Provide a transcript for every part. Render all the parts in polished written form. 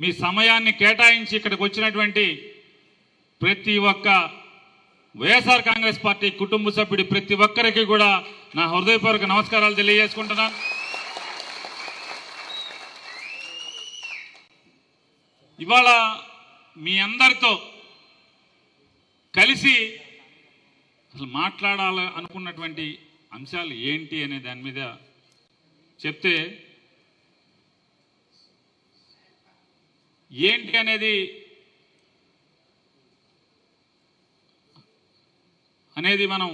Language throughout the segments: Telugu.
మీ సమయాన్ని కేటాయించి ఇక్కడికి వచ్చినటువంటి ప్రతి ఒక్క వైఎస్ఆర్ కాంగ్రెస్ పార్టీ కుటుంబ సభ్యుడి ప్రతి ఒక్కరికి కూడా నా హృదయపూర్వక నమస్కారాలు తెలియజేసుకుంటున్నాను. ఇవాళ మీ అందరితో కలిసి అసలు మాట్లాడాలి అనుకున్నటువంటి అంశాలు ఏంటి అనే దాని మీద చెప్తే, ఏంటి అనేది మనం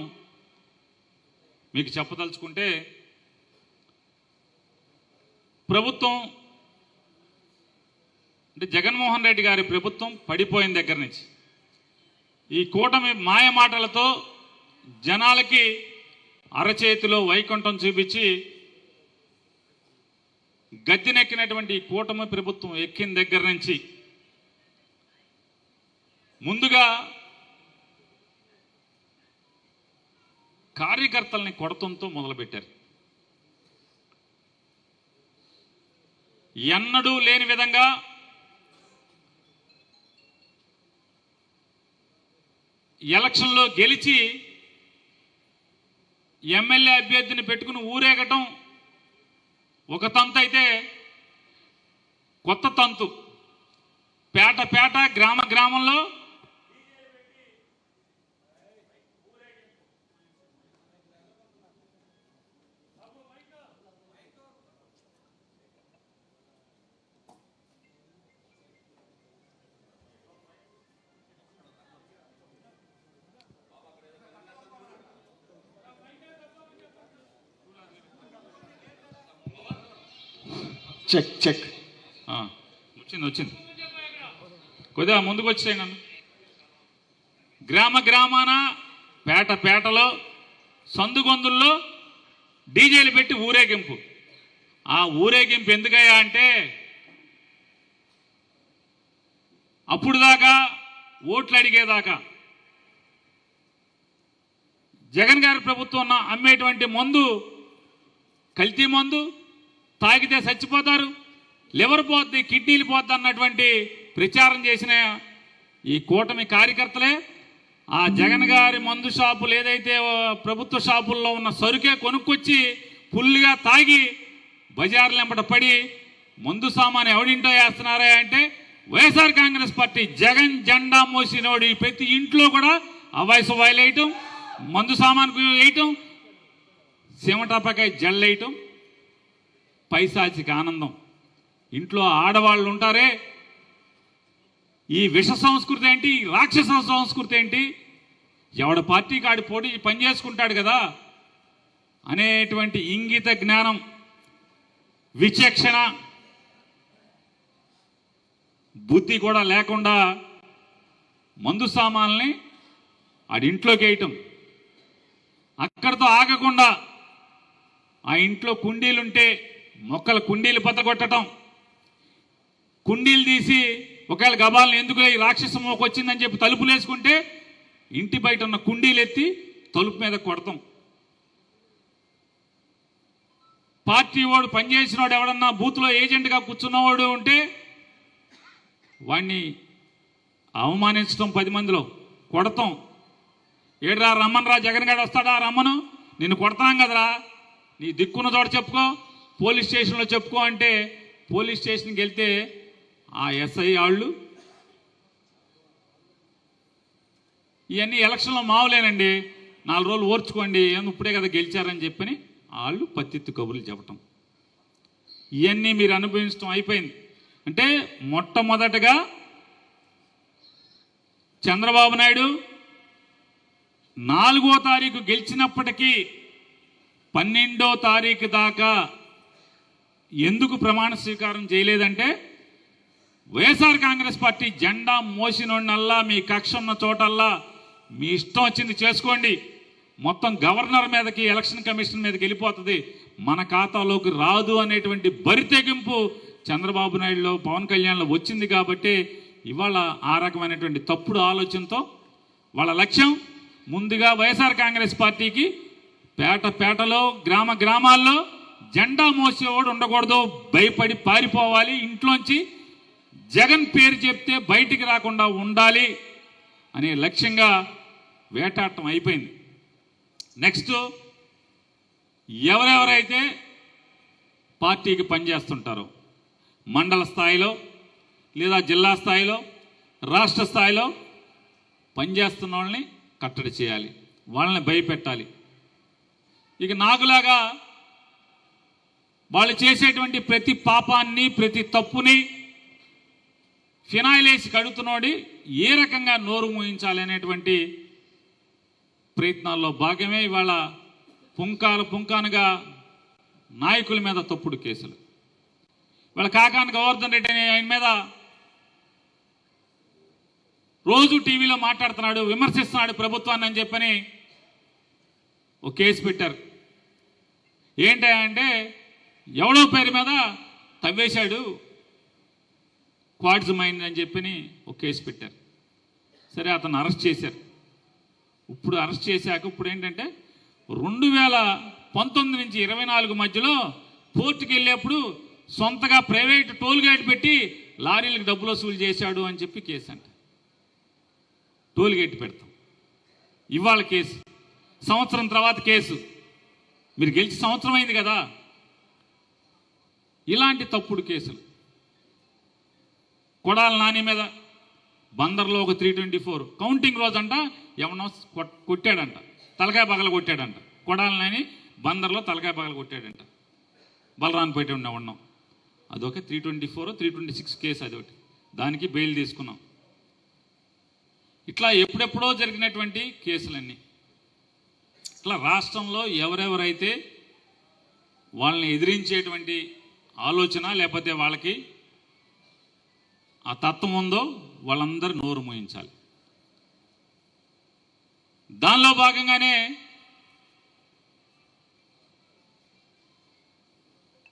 మీకు చెప్పదలుచుకుంటే, ప్రభుత్వం అంటే జగన్మోహన్ రెడ్డి గారి ప్రభుత్వం పడిపోయిన దగ్గర నుంచి ఈ కూటమి మాయ మాటలతో జనాలకి అరచేతిలో వైకుంఠం చూపించి గద్దెనెక్కినటువంటి ఈ కూటమి ప్రభుత్వం ఎక్కిన దగ్గర నుంచి ముందుగా కార్యకర్తల్ని కొడతంతో మొదలుపెట్టారు. ఎన్నడూ లేని విధంగా ఎలక్షన్లో గెలిచి ఎమ్మెల్యే అభ్యర్థిని పెట్టుకుని ఊరేగటం ఒక తంతు అయితే, కొత్త తంతు పేట పేట గ్రామ గ్రామంలో చెక్ చెక్ వచ్చింది కొద్దిగా ముందుకు వచ్చాయి. నన్ను గ్రామ గ్రామాన పేట పేటలో సందుగొందుల్లో డీజేలు పెట్టి ఊరేగింపు. ఆ ఊరేగింపు ఎందుకయ్యా అంటే, అప్పుడు దాకా ఓట్లు అడిగేదాకా జగన్ గారి ప్రభుత్వం అమ్మేటువంటి మందు కల్తీ మందు, తాగితే చచ్చిపోతారు, లివర్ పోద్ది, కిడ్నీలు పోద్ది అన్నటువంటి ప్రచారం చేసిన ఈ కూటమి కార్యకర్తలే ఆ జగన్ గారి మందు షాపులు ఏదైతే ప్రభుత్వ షాపుల్లో ఉన్న సరుకే కొనుక్కొచ్చి ఫుల్గా తాగి బజార్లు వెంబట పడి మందు సామాను ఎవడింటో వేస్తున్నారా అంటే, వైఎస్ఆర్ కాంగ్రెస్ పార్టీ జగన్ జెండా మోసినోడి ప్రతి ఇంట్లో కూడా అవాయిస్ వాయిల్ వేయటం, మందు సామానుకు వేయటం, సిమటాపకాయ జల్లేయటం, పైశాచిక ఆనందం. ఇంట్లో ఆడవాళ్ళు ఉంటారే, ఈ విష సంస్కృతి ఏంటి, ఈ రాక్షస సంస్కృతి ఏంటి, ఎవడ పార్టీకి ఆడి పోటీ పని చేసుకుంటాడు కదా అనేటువంటి ఇంగిత జ్ఞానం, విచక్షణ, బుద్ధి కూడా లేకుండా మందు సామాన్ని ఆడి ఇంట్లోకి వేయటం. అక్కడితో ఆగకుండా ఆ ఇంట్లో కుండీలుంటే మొక్కల కుండీలు పతగొట్టడం, కుండీలు తీసి ఒకవేళ గబాలను ఎందుకు ఈ రాక్షసం ఒక వచ్చిందని చెప్పి తలుపులు వేసుకుంటే ఇంటి బయట ఉన్న కుండీలు ఎత్తి తలుపు మీద కొడతాం. పార్టీ వాడు పనిచేసినవాడు ఎవడన్నా బూత్లో ఏజెంట్గా కూర్చున్నవాడు ఉంటే వాడిని అవమానించడం, 10 మందిలో కొడతాం. ఏడ్రా రమ్మనరా, జగన్ గారు వస్తాడా, రమ్మను, నిన్ను కొడతాం కదరా, నీ దిక్కున్న చోట చెప్పుకో, పోలీస్ స్టేషన్లో చెప్పుకో అంటే పోలీస్ స్టేషన్కి వెళ్తే ఆ ఎస్ఐ వాళ్ళు ఇవన్నీ ఎలక్షన్లో మావులేనండి, 4 రోజులు ఓర్చుకోండి, ఇప్పుడే కదా గెలిచారని చెప్పని వాళ్ళు పత్తిత్తు కబుర్లు చెప్పటం, ఇవన్నీ మీరు అనుభవించడం అయిపోయింది. అంటే మొట్టమొదటగా చంద్రబాబు నాయుడు 4వ తారీఖు గెలిచినప్పటికీ 12వ తారీఖు దాకా ఎందుకు ప్రమాణ స్వీకారం చేయలేదంటే, వైఎస్ఆర్ కాంగ్రెస్ పార్టీ జెండా మోసినోడినల్లా మీ కక్ష ఉన్న చోటల్లా మీ ఇష్టం వచ్చింది చేసుకోండి, మొత్తం గవర్నర్ మీదకి, ఎలక్షన్ కమిషన్ మీదకి వెళ్ళిపోతుంది, మన ఖాతాలోకి రాదు అనేటువంటి బరితెగింపు చంద్రబాబు నాయుడులో, పవన్ కళ్యాణ్లో వచ్చింది. కాబట్టి ఇవాళ ఆ రకమైనటువంటి తప్పుడు ఆలోచనతో వాళ్ళ లక్ష్యం ముందుగా వైఎస్ఆర్ కాంగ్రెస్ పార్టీకి పేట పేటలో, గ్రామ గ్రామాల్లో జెండా మోసేవాడు ఉండకూడదు, భయపడి పారిపోవాలి, ఇంట్లోంచి జగన్ పేరు చెప్తే బయటికి రాకుండా ఉండాలి అనే లక్ష్యంగా వేటాడటం అయిపోయింది. నెక్స్ట్ ఎవరెవరైతే పార్టీకి పనిచేస్తుంటారో మండల స్థాయిలో లేదా జిల్లా స్థాయిలో రాష్ట్ర స్థాయిలో పనిచేస్తున్న వాళ్ళని కట్టడి చేయాలి, వాళ్ళని భయపెట్టాలి. ఇక నాకులాగా వాళ్ళు చేసేటువంటి ప్రతి పాపాన్ని ప్రతి తప్పుని ఫినాయిల్ వేసి కడుగుతున్నోడి ఏ రకంగా నోరు మూయించాలి అనేటువంటి ప్రయత్నాల్లో భాగమే ఇవాళ పుంకానుగా నాయకుల మీద తప్పుడు కేసులు. ఇవాళ కాకాని గోవర్ధన్ రెడ్డి అనే ఆయన మీద రోజు టీవీలో మాట్లాడుతున్నాడు, విమర్శిస్తున్నాడు ప్రభుత్వాన్ని అని చెప్పని ఒక కేసు పెట్టారు. ఏంటంటే ఎవడో పేరు మీద తవ్వేశాడు క్వార్ట్జ్ మైన్ అని చెప్పని ఒక కేసు పెట్టారు. సరే అతను అరెస్ట్ చేశారు. ఇప్పుడు అరెస్ట్ చేశాక ఇప్పుడు ఏంటంటే 2019 నుంచి 24 మధ్యలో పోర్టుకి వెళ్ళేప్పుడు సొంతగా ప్రైవేట్ టోల్ గేట్ పెట్టి లారీలకు డబ్బులు వసూలు చేశాడు అని చెప్పి కేసు అంట. టోల్ గేట్ పెడతాం, ఇవాళ కేసు, సంవత్సరం తర్వాత కేసు. మీరు గెలిచి సంవత్సరం అయింది కదా. ఇలాంటి తప్పుడు కేసులు. కొడాల నాని మీద బందర్లో ఒక 324 కౌంటింగ్ రోజంట ఎవనో కొట్టాడంట, తలకాయ పగల కొట్టాడంట. కొడాల నాని బందర్లో తలకాయ పగల కొట్టాడంట. బలరాన్పేట ఉన్నాం. అదొక 324 326 కేసు అదొకటి. దానికి బెయిల్ తీసుకున్నాం. ఇట్లా ఎప్పుడెప్పుడో జరిగినటువంటి కేసులన్నీ. ఇట్లా రాష్ట్రంలో ఎవరెవరైతే వాళ్ళని ఎదిరించేటువంటి ఆలోచన లేకపోతే వాళ్ళకి ఆ తత్వం ఉందో వాళ్ళందరూ నోరు మూయించాలి. దానిలో భాగంగానే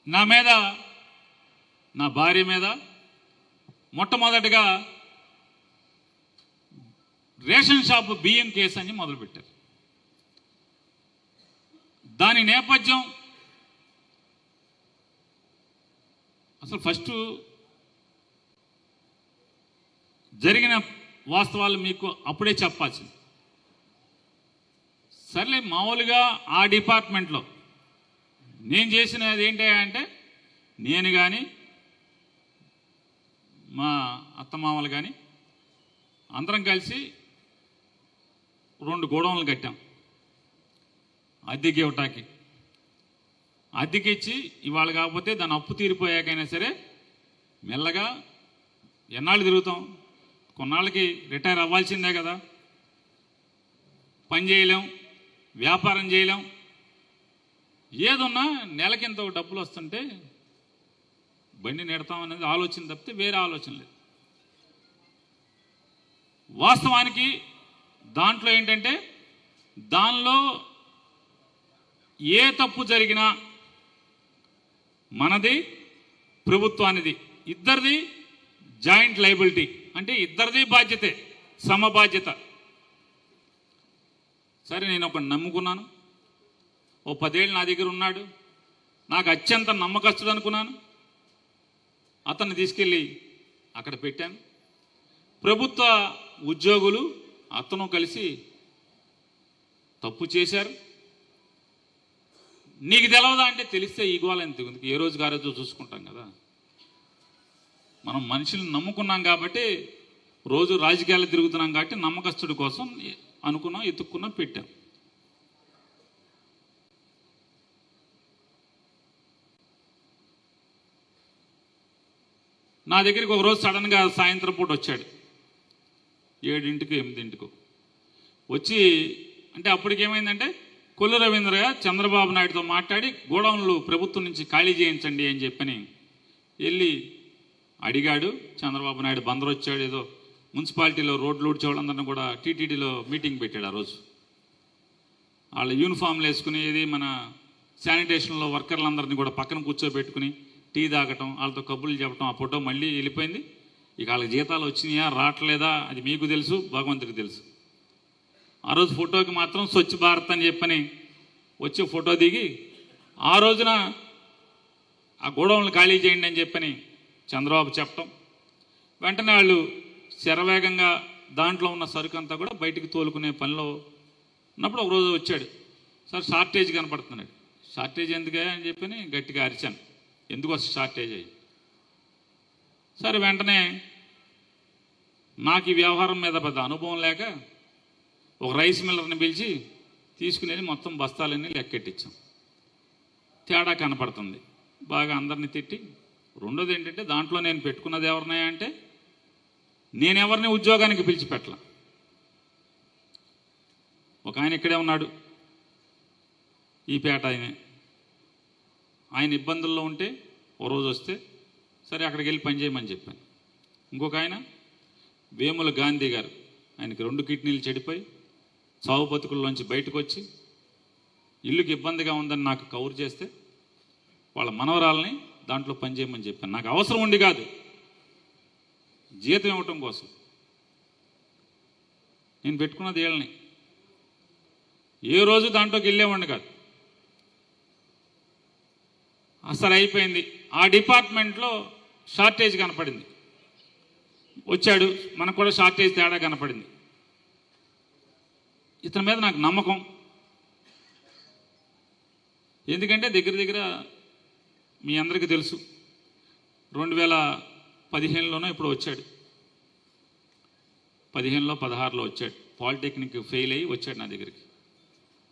నా మీద, నా భార్య మీద మొట్టమొదటిగా రేషన్ షాపు బియ్యం కేసు అని మొదలుపెట్టారు. దాని నేపథ్యం అసలు ఫస్ట్ జరిగిన వాస్తవాలు మీకు అప్పుడే చెప్పాల్సింది. సర్లే, మామూలుగా ఆ డిపార్ట్మెంట్లో నేను చేసినది ఏంటంటే, నేను కానీ మా అత్తమామలు కానీ అందరం కలిసి 2 గోడౌన్లు కట్టాం అద్దెకి ఇవ్వటానికి. అద్దెకిచ్చి ఇవాళ కాకపోతే దాని అప్పు తీరిపోయాకైనా సరే మెల్లగా ఎన్నాళ్ళు తిరుగుతాం, కొన్నాళ్ళకి రిటైర్ అవ్వాల్సిందే కదా. పని చేయలేం, వ్యాపారం చేయలేం, ఏదున్నా నెలకింత డబ్బులు వస్తుంటే బండి నెడతాం అనేది ఆలోచన తప్పితే వేరే ఆలోచన లేదు. వాస్తవానికి దాంట్లో ఏంటంటే, దానిలో ఏ తప్పు జరిగినా మనది ప్రభుత్వానిది, ఇద్దరిది జాయింట్ లైబిలిటీ, అంటే ఇద్దరిది బాధ్యతే, సమబాధ్యత. సరే, నేను ఒకటి నమ్ముకున్నాను, ఓ 10 ఏళ్ళు నా దగ్గర ఉన్నాడు, నాకు అత్యంత నమ్మకస్తుడు అనుకున్నాను. అతన్ని తీసుకెళ్ళి అక్కడ పెట్టాను. ప్రభుత్వ ఉద్యోగులు అతను కలిసి తప్పు చేశారు. నీకు తెలవదా అంటే, తెలిస్తే ఈగోవాలని తెగుంది, ఏ రోజు ఆ రోజు చూసుకుంటాం కదా. మనం మనుషులను నమ్ముకున్నాం కాబట్టి, రోజు రాజకీయాలు తిరుగుతున్నాం కాబట్టి నమ్మకస్తుడి కోసం అనుకున్నాం, ఎత్తుక్కున్నాం, పెట్టాం. నా దగ్గరికి ఒకరోజు సడన్గా సాయంత్రం పూట వచ్చాడు, 7ంటికి 8ంటికి వచ్చి. అంటే అప్పటికేమైందంటే, కొల్లు రవీంద్ర చంద్రబాబు నాయుడుతో మాట్లాడి గోడౌన్లు ప్రభుత్వం నుంచి ఖాళీ చేయించండి అని చెప్పని వెళ్ళి అడిగాడు. చంద్రబాబు నాయుడు బందరు వచ్చాడు, ఏదో మున్సిపాలిటీలో రోడ్లు ఊడ్చే వాళ్ళందరినీ కూడా టీటీడీలో మీటింగ్ పెట్టాడు. ఆ రోజు వాళ్ళ యూనిఫామ్లు వేసుకుని, ఏది మన శానిటేషన్లో వర్కర్లందరినీ కూడా పక్కన కూర్చోబెట్టుకుని టీ తాగటం, వాళ్ళతో కబుర్లు చెప్పడం. ఆ ఫోటో మళ్ళీ వెళ్ళిపోయింది. ఇక వాళ్ళకి జీతాలు వచ్చినాయా రావట్లేదా అది మీకు తెలుసు, భగవంతుడికి తెలుసు. ఆ రోజు ఫోటోకి మాత్రం స్వచ్ఛ భారత్ అని చెప్పని వచ్చి ఫోటో దిగి, ఆ రోజున ఆ గోడౌన్లు ఖాళీ చేయండి అని చెప్పని చంద్రబాబు చెప్పటం. వెంటనే వాళ్ళు శరవేగంగా దాంట్లో ఉన్న సరుకు అంతా కూడా బయటికి తోలుకునే పనిలో ఉన్నప్పుడు ఒకరోజు వచ్చాడు. సార్ షార్టేజ్ కనపడుతున్నాడు. షార్టేజ్ ఎందుకే అని చెప్పి గట్టిగా అరిచాను, ఎందుకు వస్తుంది షార్టేజ్ అయ్యి. సరే వెంటనే నాకు ఈ వ్యవహారం మీద పెద్ద అనుభవం లేక ఒక రైస్ మిల్లర్ని పిలిచి తీసుకునేది మొత్తం బస్తాలన్నీ లెక్కెట్టించాం. తేడా కనపడుతుంది, బాగా అందరినీ తిట్టి. రెండోది ఏంటంటే దాంట్లో నేను పెట్టుకున్నది ఎవరినాయా అంటే నేనెవరిని ఉద్యోగానికి పిలిచిపెట్టల. ఒక ఆయన ఇక్కడే ఉన్నాడు, ఈ పేట ఆయన ఇబ్బందుల్లో ఉంటే ఓ రోజు వస్తే సరే అక్కడికి వెళ్ళి పనిచేయమని చెప్పాను. ఇంకొక ఆయన వేముల గాంధీ గారు, ఆయనకి 2 కిడ్నీలు చెడిపోయి చావు బతుకుల్లోంచి బయటకు వచ్చి ఇల్లుకి ఇబ్బందిగా ఉందని నాకు కౌరు చేస్తే వాళ్ళ మనవరాలని దాంట్లో పనిచేయమని చెప్పాను. నాకు అవసరం ఉండి కాదు, జీతం ఇవ్వటం కోసం. నేను పెట్టుకున్నది వీళ్ళని, ఏ రోజు దాంట్లోకి వెళ్ళేవాడిని కాదు. అసలు అయిపోయింది. ఆ డిపార్ట్మెంట్లో షార్టేజ్ కనపడింది, వచ్చాడు, మనకు కూడా షార్టేజ్ తేడా కనపడింది. ఇతని మీద నాకు నమ్మకం, ఎందుకంటే దగ్గర దగ్గర మీ అందరికీ తెలుసు 2015లోనో ఇప్పుడు వచ్చాడు, 15లో 16లో వచ్చాడు. పాలిటెక్నిక్ ఫెయిల్ అయ్యి వచ్చాడు నా దగ్గరికి.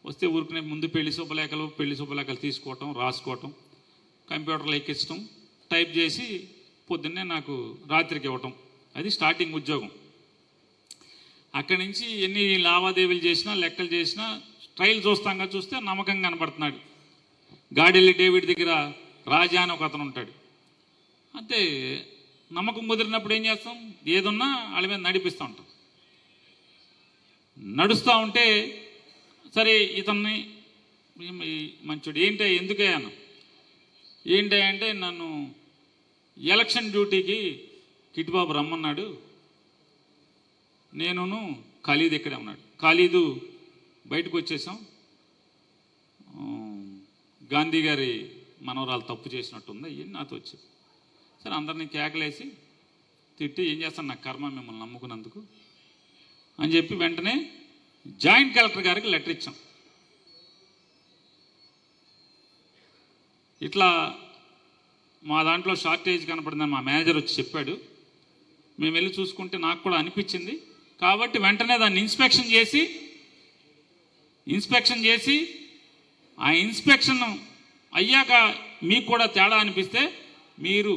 వస్తే ఊరికనే ముందు పెళ్లి శుభలేఖలు తీసుకోవటం, రాసుకోవటం, కంప్యూటర్లో ఎక్కించడం, టైప్ చేసి పొద్దున్నే నాకు రాత్రికి ఇవ్వటం, అది స్టార్టింగ్ ఉద్యోగం. అక్కడి నుంచి ఎన్ని లావాదేవీలు చేసినా లెక్కలు చేసినా ట్రయల్ చూస్తే నమ్మకంగా కనపడుతున్నాడు. గాడెల్లి డేవిడ్ దగ్గర రాజా అని ఒక అతను ఉంటాడు. అంతే, నమ్మకం కుదిరినప్పుడు ఏం చేస్తాం, ఏదున్నా వాళ్ళ మీద నడిపిస్తూ ఉంటాం. నడుస్తూ ఉంటే సరే ఇతన్ని మంచోడు ఏంటి ఎందుకే అన్న, ఏంటి అంటే నన్ను ఎలక్షన్ డ్యూటీకి కిట్బాబు రమ్మన్నాడు, నేనును ఖలీద్ ఇక్కడే ఉన్నాడు. ఖలీదు బయటకు వచ్చేసాం, గాంధీ గారి మనవరాలు తప్పు చేసినట్టుంది అయ్యి నాతో వచ్చి. సరే అందరినీ కేకలేసి తిట్టి ఏం చేస్తాను, నాకు కర్మ మిమ్మల్ని నమ్ముకున్నందుకు అని చెప్పి వెంటనే జాయింట్ కలెక్టర్ గారికి లెటర్ ఇచ్చాం. ఇట్లా మా దాంట్లో షార్టేజ్ కనపడిందని మా మేనేజర్ వచ్చి చెప్పాడు. మేము వెళ్ళి చూసుకుంటే నాకు కూడా అనిపించింది. కాబట్టి వెంటనే దాన్ని ఇన్స్పెక్షన్ చేసి ఆ ఇన్స్పెక్షన్ అయ్యాక మీకు కూడా తేడా అనిపిస్తే మీరు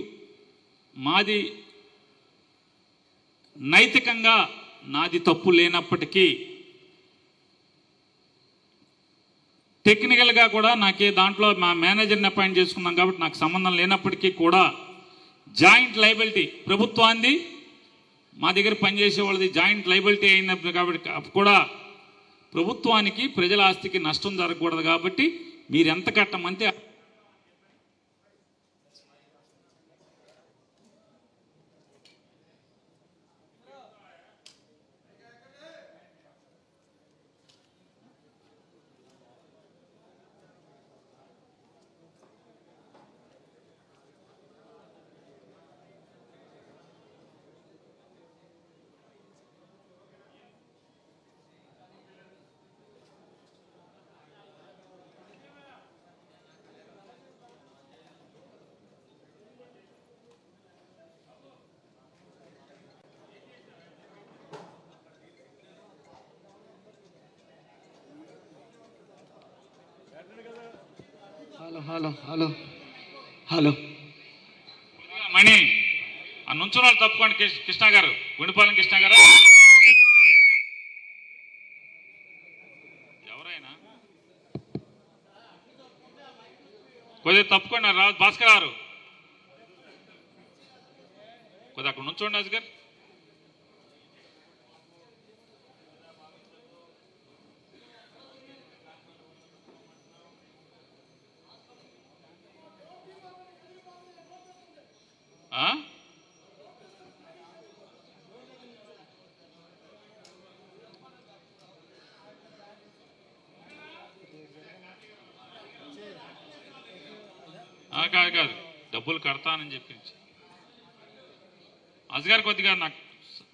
మాది నైతికంగా నాది తప్పు లేనప్పటికీ టెక్నికల్గా కూడా నాకే దాంట్లో మా మేనేజర్ని అపాయింట్ చేసుకున్నాం కాబట్టి నాకు సంబంధం లేనప్పటికీ కూడా జాయింట్ లైబిలిటీ ప్రభుత్వాన్ని మా దగ్గర పనిచేసే వాళ్ళది జాయింట్ లైబిలిటీ అయినప్పుడు కాబట్టి కూడా ప్రభుత్వానికి ప్రజల ఆస్తికి నష్టం జరగకూడదు కాబట్టి మీరు ఎంత కట్టమంటే హలో మణి ఆ నుంచున్న వాళ్ళు తప్పుకోండి. కృష్ణ గారు, గుండిపాలెం కృష్ణ గారు, ఎవరైనా కొద్దిగా తప్పుకోండి. భాస్కర్ గారు కొద్దిగా అక్కడ నుంచోండి. అజ్గర్ కాదు డబ్బులు కడతానని చెప్పించి అజగారు కొద్దిగా నాకు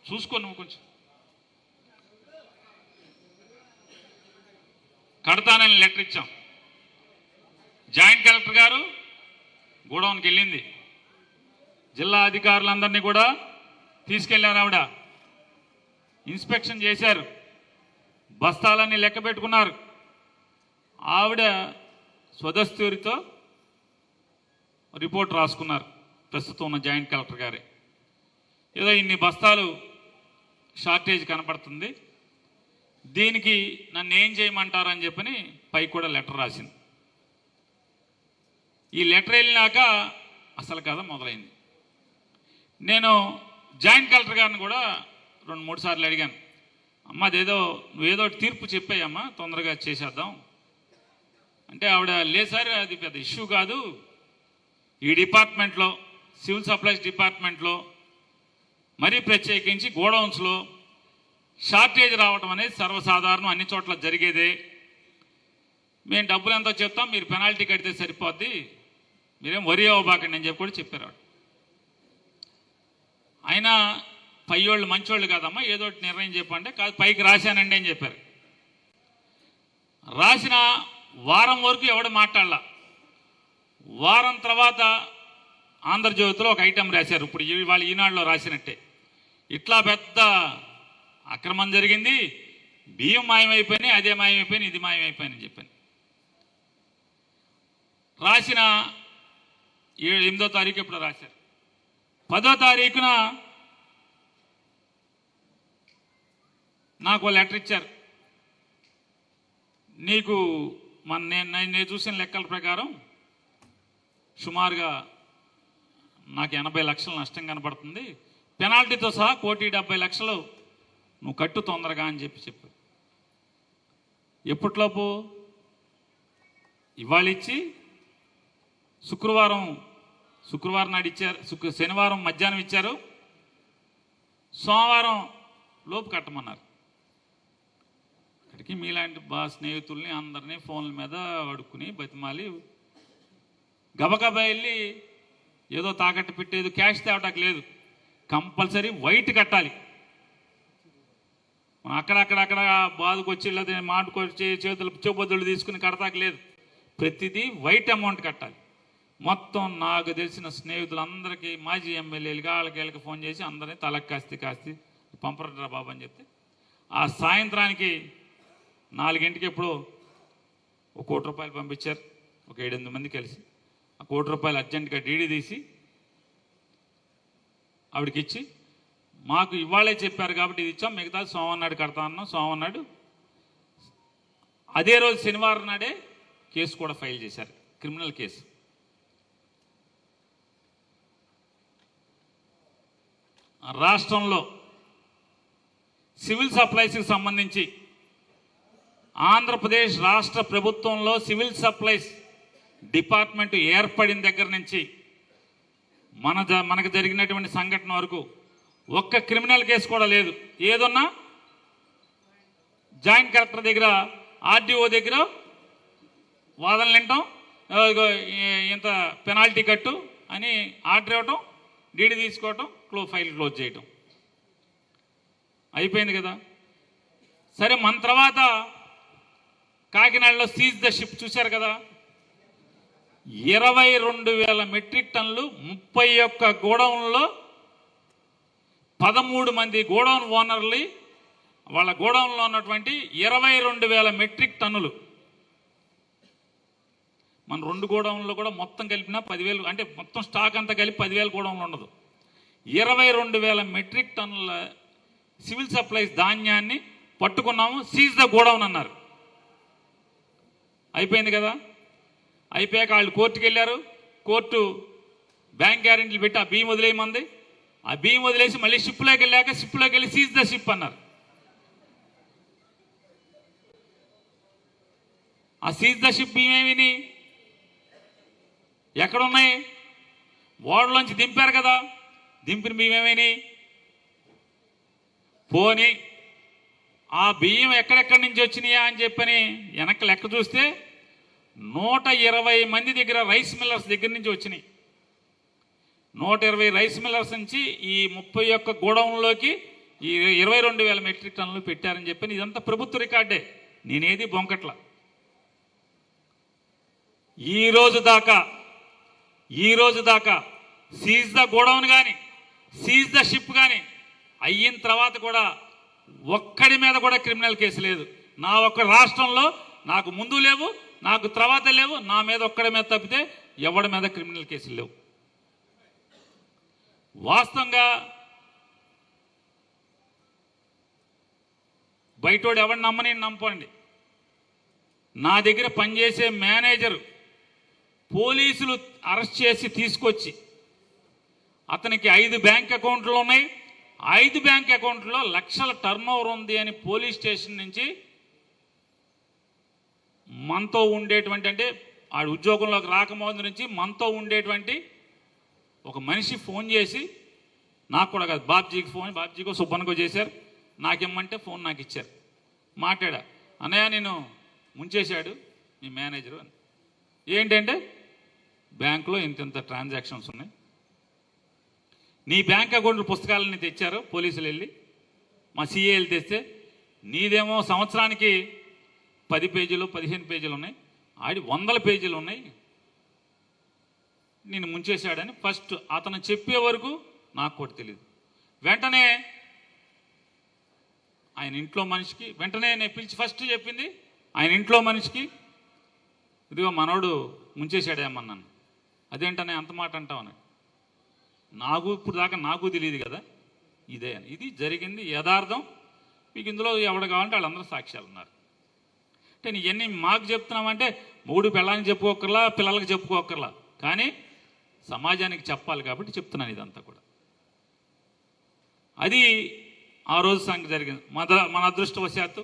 చూసుకో నువ్వు కొంచెం. కడతానని లెటర్ ఇచ్చాం. జాయింట్ కలెక్టర్ గారు గోడౌన్కి వెళ్ళింది. జిల్లా అధికారులందరినీ కూడా తీసుకెళ్లారు. ఆవిడ ఇన్స్పెక్షన్ చేశారు, బస్తాలన్నీ లెక్క పెట్టుకున్నారు. ఆవిడ స్వదస్తూరితో రిపోర్ట్ రాసుకున్నారు. ప్రస్తుతం ఉన్న జాయింట్ కలెక్టర్ గారే ఏదో ఇన్ని బస్తాలు షార్టేజ్ కనపడుతుంది, దీనికి నన్ను ఏం చేయమంటారని చెప్పని పైకి కూడా లెటర్ రాసింది. ఈ లెటర్ వెళ్ళినాక అసలు కథ మొదలైంది. నేను జాయింట్ కలెక్టర్ గారిని కూడా 2-3 సార్లు అడిగాను, అమ్మ అదేదో నువ్వేదో తీర్పు చెప్పాయమ్మా, తొందరగా చేసేద్దాం అంటే ఆవిడ లేదు సార్ అది పెద్ద ఇష్యూ కాదు, ఈ డిపార్ట్మెంట్లో సివిల్ సప్లైస్ డిపార్ట్మెంట్లో మరీ ప్రత్యేకించి గోడౌన్స్లో షార్టేజ్ రావడం అనేది సర్వసాధారణం, అన్ని చోట్ల జరిగేదే, మేము డబ్బులు ఎంతో చెప్తాం, మీరు పెనాల్టీ కడితే సరిపోద్ది, మీరేం వరి అవ్వబాకండి అని చెప్పి కూడా చెప్పారు. అయినా పయ్యోళ్ళు మంచోళ్ళు కాదమ్మా, ఏదో నిర్ణయం చెప్పండి, కాదు పైకి రాశానండి అని చెప్పారు. రాసిన వారం వరకు ఎవడు మాట్లాడాల. వారం తర్వాత ఆంధ్రజ్యోతిలో ఒక ఐటెం రాశారు, ఇప్పుడు వాళ్ళు ఈనాడులో రాసినట్టే, ఇట్లా పెద్ద అక్రమం జరిగింది, బియ్యం మాయమైపోయినాయి, అదే మాయమైపోయినాయి, ఇది మాయమైపోయినాయి చెప్పాను. రాసిన 8వ తారీఖు ఇప్పుడు రాశారు. 10వ తారీఖున నాకు లెటర్ ఇచ్చారు, నీకు నేను చూసిన లెక్కల ప్రకారం సుమారుగా నాకు 80 లక్షలు నష్టం కనపడుతుంది, పెనాల్టీతో సహా 1,70,00,000 నువ్వు కట్టు తొందరగా అని చెప్పారు. ఎప్పట్లోపు ఇవాళ ఇచ్చి శుక్రవారం నాడు ఇచ్చారు, శనివారం మధ్యాహ్నం ఇచ్చారు, సోమవారం లోపు కట్టమన్నారు. అక్కడికి మీలాంటి స్నేహితుల్ని అందరినీ ఫోన్ల మీద అడుక్కుని బతిమాలి గబగబా వెళ్ళి ఏదో తాకట్టు పెట్టేది క్యాష్ తేవటానికి లేదు, కంపల్సరీ వైట్ కట్టాలి. మనం అక్కడక్కడ బాదుకొచ్చి లేదా మాటుకొచ్చి చేతులు చెబొద్దులు తీసుకుని కడతాకి లేదు, ప్రతిదీ వైట్ అమౌంట్ కట్టాలి. మొత్తం నాకు తెలిసిన స్నేహితులందరికీ మాజీ ఎమ్మెల్యేలుగా వాళ్ళకి ఫోన్ చేసి అందరినీ తలకు కాస్తి పంపరా బాబు అని చెప్తే ఆ సాయంత్రానికి 4 ఎప్పుడు ₹1 కోటి పంపించారు. ఒక 7-8 మంది కలిసి ఆ ₹1 కోటి అర్జెంటుగా డీడీ తీసి ఆవిడకి ఇచ్చి, మాకు ఇవాళే చెప్పారు కాబట్టి ఇది ఇచ్చాం, మిగతా సోమవారం నాడు కడతా అన్నాం. సోమవారం నాడు అదే రోజు శనివారం నాడే కేసు కూడా ఫైల్ చేశారు, క్రిమినల్ కేసు. రాష్ట్రంలో సివిల్ సప్లైస్కి సంబంధించి ఆంధ్రప్రదేశ్ రాష్ట్ర ప్రభుత్వంలో సివిల్ సప్లైస్ డిపార్ట్మెంట్ ఏర్పడిన దగ్గర నుంచి మనకు జరిగినటువంటి సంఘటన వరకు ఒక్క క్రిమినల్ కేసు కూడా లేదు. ఏదన్నా జాయింట్ కలెక్టర్ దగ్గర, ఆర్డీఓ దగ్గర వాదనలు వింటాం, ఇంత పెనాల్టీ కట్టు అని ఆర్డర్ ఇవ్వటం, డీడీ తీసుకోవటం, ఫైల్ క్లోజ్ చేయటం అయిపోయింది కదా. సరే, మన తర్వాత కాకినాడలో సీజ్ ద షిప్ చూశారు కదా, 22,000 మెట్రిక్ టన్నులు 31 గోడౌన్లో 13 మంది గోడౌన్ ఓనర్లు, వాళ్ళ గోడౌన్లో ఉన్నటువంటి 22,000 మెట్రిక్ టన్నులు. మన 2 గోడౌన్లో కూడా మొత్తం కలిపినా 10,000, అంటే మొత్తం స్టాక్ అంతా కలిపి 10,000 గోడౌన్లు ఉండదు. 22,000 మెట్రిక్ టన్నుల సివిల్ సప్లైస్ ధాన్యాన్ని పట్టుకున్నాము, సీజ్ ద గోడౌన్ అన్నారు. అయిపోయింది కదా. అయిపోయాక వాళ్ళు కోర్టుకు వెళ్ళారు, కోర్టు బ్యాంక్ గ్యారెంటీలు పెట్టి ఆ బియ్యం వదిలేయమంది. ఆ బియ్యం వదిలేసి మళ్ళీ షిప్లోకి వెళ్ళాక షిప్లోకి వెళ్ళి సీజ్ ద షిప్ అన్నారు. ఆ సీజ్ ద షిప్ బియ్యం ఏమిని ఎక్కడున్నాయి? ఓడలోంచి దింపారు కదా, దింపిన బియ్యం ఏమైనా పోని ఆ బియ్యం ఎక్కడెక్కడి నుంచి వచ్చినాయా అని చెప్పని వెనక్కి లెక్క చూస్తే 120 మంది దగ్గర రైస్ మిల్లర్స్ దగ్గర నుంచి వచ్చినాయి. 120 రైస్ మిల్లర్స్ నుంచి ఈ 31 గోడౌన్లోకి ఈ 22,000 మెట్రిక్ టన్నులు పెట్టారని చెప్పి ఇదంతా ప్రభుత్వ రికార్డే, నేనేది బొంకట్ల. ఈ రోజు దాకా సీజ్ ద గోడౌన్ కానీ సీజ్ ద షిప్ కానీ అయిన తర్వాత కూడా ఒక్కడి మీద కూడా క్రిమినల్ కేసు లేదు. నా ఒక్క రాష్ట్రంలో నాకు ముందు లేవు, నాకు తర్వాత లేవు, నా మీద ఒక్కడి మీద తప్పితే ఎవడి మీద క్రిమినల్ కేసులు లేవు. వాస్తవంగా బయటోడు ఎవరిని నమ్మని నమ్మండి, నా దగ్గర పనిచేసే మేనేజరు పోలీసులు అరెస్ట్ చేసి తీసుకొచ్చి అతనికి 5 బ్యాంక్ అకౌంట్లు ఉన్నాయి, 5 బ్యాంక్ అకౌంట్లో లక్షల టర్నోవర్ ఉంది అని పోలీస్ స్టేషన్ నుంచి మనతో ఉండేటువంటి, అంటే ఆ ఉద్యోగంలోకి రాకముందు నుంచి మనతో ఉండేటువంటి ఒక మనిషి ఫోన్ చేసి, నాకు కూడా కాదు బాబ్జీకి ఫోన్, బాబ్జీకో సుబ్బన్నకో చేశారు, నాకేమంటే ఫోన్ నాకు ఇచ్చారు. మాట్లాడా, అన్నయ్య నేను ముంచేశాడు మీ మేనేజరు అని. ఏంటంటే బ్యాంకులో ఇంత ట్రాన్సాక్షన్స్ ఉన్నాయి, నీ బ్యాంక్ అకౌంట్ పుస్తకాలని తెచ్చారు పోలీసులు వెళ్ళి, మా సిఏలు తెస్తే నీదేమో సంవత్సరానికి 10 పేజీలు 15 పేజీలు ఉన్నాయి, ఆడి 100 పేజీలు ఉన్నాయి, నేను ముంచేశాడని ఫస్ట్ అతను చెప్పే వరకు నాకు కూడా తెలియదు. వెంటనే ఆయన ఇంట్లో మనిషికి వెంటనే నేను పిలిచి ఫస్ట్ చెప్పింది ఆయన ఇంట్లో మనిషికి, ఇదిగో మనోడు ముంచేశాడేమన్నాను. అదేంటనే అంత మాట అంటావని, నాకు ఇప్పుడు దాకా నాకు తెలియదు కదా ఇదే అని. ఇది జరిగింది యథార్థం, మీకు ఇందులో ఎవడు కావాలంటే వాళ్ళందరూ సాక్ష్యాలు ఉన్నారు. అంటే ఇవన్నీ మాకు చెప్తున్నామంటే మూడు పిల్లలకి చెప్పుకోకర్లా, పిల్లలకి చెప్పుకోకర్లా, కానీ సమాజానికి చెప్పాలి కాబట్టి చెప్తున్నాను ఇదంతా కూడా. అది ఆ రోజు సంగతి జరిగింది. మన అదృష్టవశాత్తు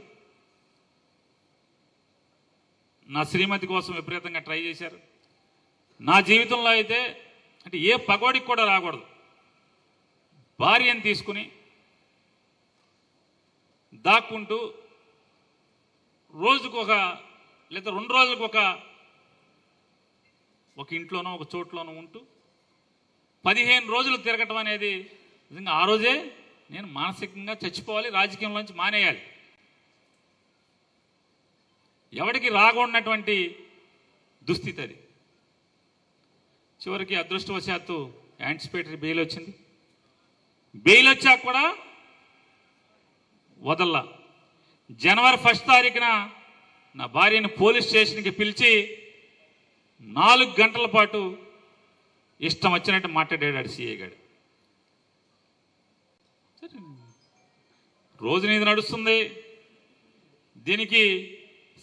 నా శ్రీమతి కోసం విపరీతంగా ట్రై చేశారు. నా జీవితంలో అయితే అంటే ఏ పగోడికి కూడా రాకూడదు, భార్యను తీసుకుని దాక్కుంటూ రోజుకు లేదా 2 రోజులకు ఒక ఇంట్లోనో ఒక చోట్లోనో ఉంటూ 15 రోజులు తిరగటం అనేది నిజంగా ఆ రోజే నేను మానసికంగా చచ్చిపోవాలి, రాజకీయంలోంచి మానేయాలి. ఎవరికి రాకూడనటువంటి దుస్థితి అది. చివరికి అదృష్టవశాత్తు యాంటిసిపేటరీ బెయిల్ వచ్చింది. బెయిల్ వచ్చాక కూడా వదల్లా. జనవరి 1 తారీఖున నా భార్యను పోలీస్ స్టేషన్కి పిలిచి 4 గంటల పాటు ఇష్టం వచ్చినట్టు మాట్లాడాడు సిఐ గారు. రోజు నీది నడుస్తుంది, దీనికి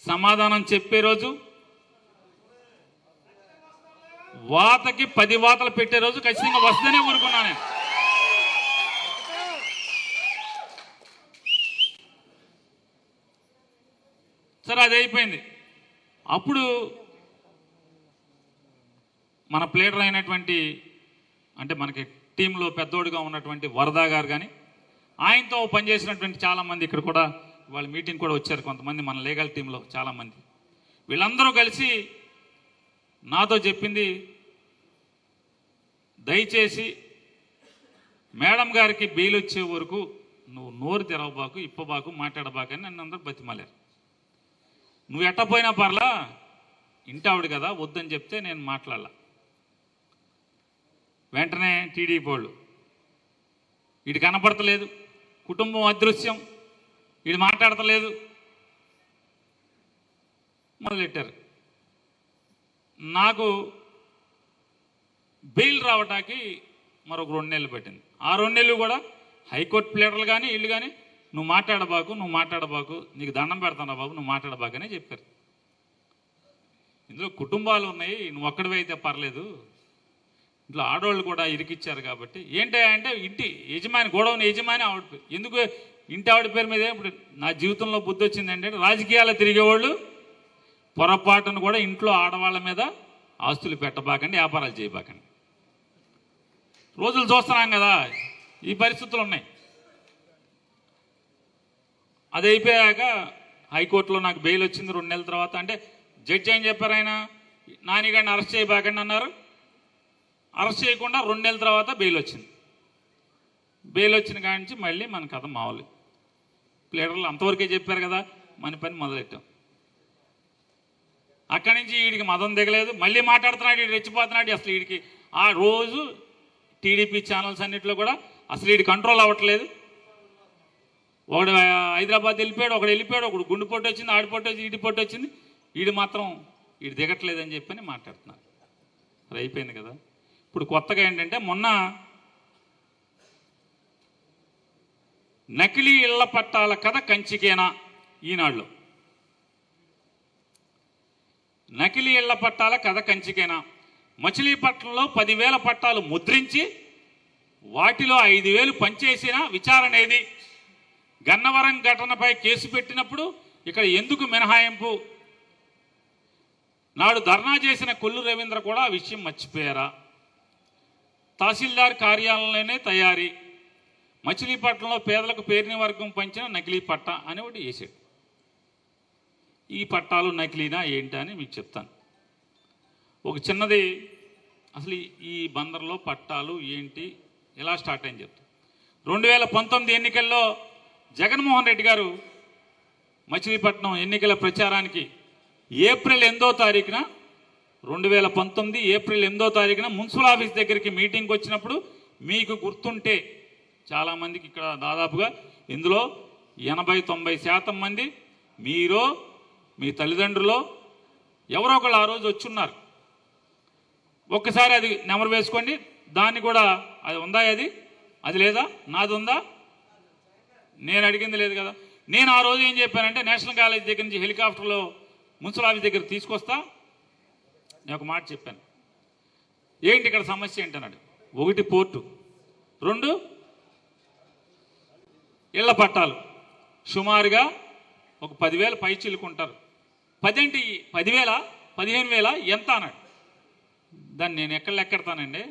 సమాధానం చెప్పే రోజు, వాతకి 10 వాతలు పెట్టే రోజు ఖచ్చితంగా వస్తుందనే ఊరుకున్నాను. సరే అది అయిపోయింది. అప్పుడు మన ప్లేడర్ అయినటువంటి, అంటే మనకి టీంలో పెద్దోడుగా ఉన్నటువంటి వరదా గారు కానీ, ఆయనతో పనిచేసినటువంటి చాలామంది ఇక్కడ కూడా వాళ్ళ మీటింగ్ కూడా వచ్చారు కొంతమంది, మన లీగల్ టీంలో చాలామంది. వీళ్ళందరూ కలిసి నాతో చెప్పింది, దయచేసి మేడం గారికి బెయిల్ వచ్చే వరకు నువ్వు నోరు తెరవబాకు, ఇప్పబాకు, మాట్లాడబాకు అని నన్ను అందరూ బతిమాలారు. నువ్వు ఎట్టపోయినా పర్లా, ఇంటావిడు కదా, వద్దని చెప్తే నేను మాట్లాడాల. వెంటనే టీడీపీ వాళ్ళు, వీడు కనపడతలేదు, కుటుంబం అదృశ్యం, వీడు మాట్లాడతలేదు మొదలెట్టారు. నాకు బెయిల్ రావటానికి మరొక 2 నెలలు పట్టింది. ఆ 2 నెలలు కూడా హైకోర్టు ప్లేడర్లు కానీ వీళ్ళు కానీ నువ్వు మాట్లాడబాకు, నీకు దండం పెడతానా బాబు, నువ్వు మాట్లాడబాకనే చెప్పారు. ఇందులో కుటుంబాలు ఉన్నాయి, నువ్వు ఒక్కడివే అయితే పర్లేదు, ఇంట్లో ఆడవాళ్ళు కూడా ఇరికిచ్చారు కాబట్టి. ఏంటంటే ఇంటి యజమాని, గొడవని యజమాని ఆవిడ, ఎందుకు ఇంటి ఆవిడ పేరు మీద. ఇప్పుడు నా జీవితంలో బుద్ధి వచ్చింది ఏంటంటే, రాజకీయాలు తిరిగేవాళ్ళు పొరపాటును కూడా ఇంట్లో ఆడవాళ్ళ మీద ఆస్తులు పెట్టబాకండి, వ్యాపారాలు చేయబాకండి. రోజులు చూస్తున్నాం కదా, ఈ పరిస్థితులు ఉన్నాయి. అది అయిపోయాక హైకోర్టులో నాకు బెయిల్ వచ్చింది 2 నెలల తర్వాత. అంటే జడ్జి ఏం చెప్పారు, ఆయన నానిగాడిని అరెస్ట్ చేయబాకండి అన్నారు. అరెస్ట్ చేయకుండా 2 నెలల తర్వాత బెయిల్ వచ్చింది. బెయిల్ వచ్చిన కాడి నుంచి మళ్ళీ మన కథ మామూలు. ప్లేడర్లు అంతవరకే చెప్పారు కదా, మన పని మొదలెట్టాం. అక్కడి నుంచి వీడికి మదం దిగలేదు, మళ్ళీ మాట్లాడుతున్నాడు, వీడు రెచ్చిపోతున్నాడు. అసలు వీడికి ఆ రోజు టీడీపీ ఛానల్స్ అన్నింటిలో కూడా అసలు వీడి కంట్రోల్ అవ్వట్లేదు. ఒకడు హైదరాబాద్ వెళ్ళిపోయాడు, ఒకడు వెళ్ళిపోయాడు, ఒకడు గుండు పొట్టు వచ్చింది, ఆడి పొట్టు వచ్చింది, ఈడి పొట్టు వచ్చింది, వీడు మాత్రం వీడు దిగట్లేదని చెప్పని మాట్లాడుతున్నారు. అది అయిపోయింది కదా. ఇప్పుడు కొత్తగా ఏంటంటే మొన్న నకిలీ ఇళ్ల పట్టాల కథ కంచికేనా ఈనాడులో. నకిలీ ఇళ్ల పట్టాల కథ కంచికేనా. మచిలీపట్నంలో 10,000 పట్టాలు ముద్రించి వాటిలో 5,000 పనిచేసిన విచారణ ఏది? గన్నవరం ఘటనపై కేసు పెట్టినప్పుడు ఇక్కడ ఎందుకు మినహాయింపు? నాడు ధర్నా చేసిన కొల్లు రవీంద్ర కూడా ఆ విషయం మర్చిపోయారా? తహసీల్దార్ కార్యాలయంలోనే తయారీ. మచిలీపట్నంలో పేదలకు పేరుని వర్గం పంచిన నకిలీ పట్టా అని ఒకటి వేసాడు. ఈ పట్టాలు నకిలీనా ఏంటా అని మీకు చెప్తాను. ఒక చిన్నది, అసలు ఈ బందర్లో పట్టాలు ఏంటి ఎలా స్టార్ట్ అయింది చెప్తాను. 2019 ఎన్నికల్లో జగన్మోహన్ రెడ్డి గారు మచిలీపట్నం ఎన్నికల ప్రచారానికి ఏప్రిల్ 8వ తారీఖున 2019 ఏప్రిల్ 8వ తారీఖున మున్సిపల్ ఆఫీస్ దగ్గరికి మీటింగ్కి వచ్చినప్పుడు మీకు గుర్తుంటే చాలామందికి ఇక్కడ దాదాపుగా ఇందులో 80-90% మంది మీరో మీ తల్లిదండ్రులో ఎవరో ఒకళ్ళు ఆ రోజు వచ్చున్నారు. ఒక్కసారి అది నెమరు వేసుకోండి. దాన్ని కూడా అది ఉందా? అది లేదా? నాది ఉందా? నేను అడిగింది లేదు కదా. నేను ఆ రోజు ఏం చెప్పానంటే నేషనల్ కాలేజ్ దగ్గర నుంచి హెలికాప్టర్లో మున్సిపల్ ఆఫీస్ దగ్గర తీసుకొస్తా. నేను ఒక మాట చెప్పాను. ఏంటి ఇక్కడ సమస్య ఏంటన్నాడు. 1 పోర్టు, 2 ఇళ్ల పట్టాలు. సుమారుగా ఒక 10,000 పై చిలుకుంటారు. 10 అంటే 10,000 15,000 ఎంత అన్నాడు. దాన్ని నేను ఎక్కడ లెక్కెడతానండి.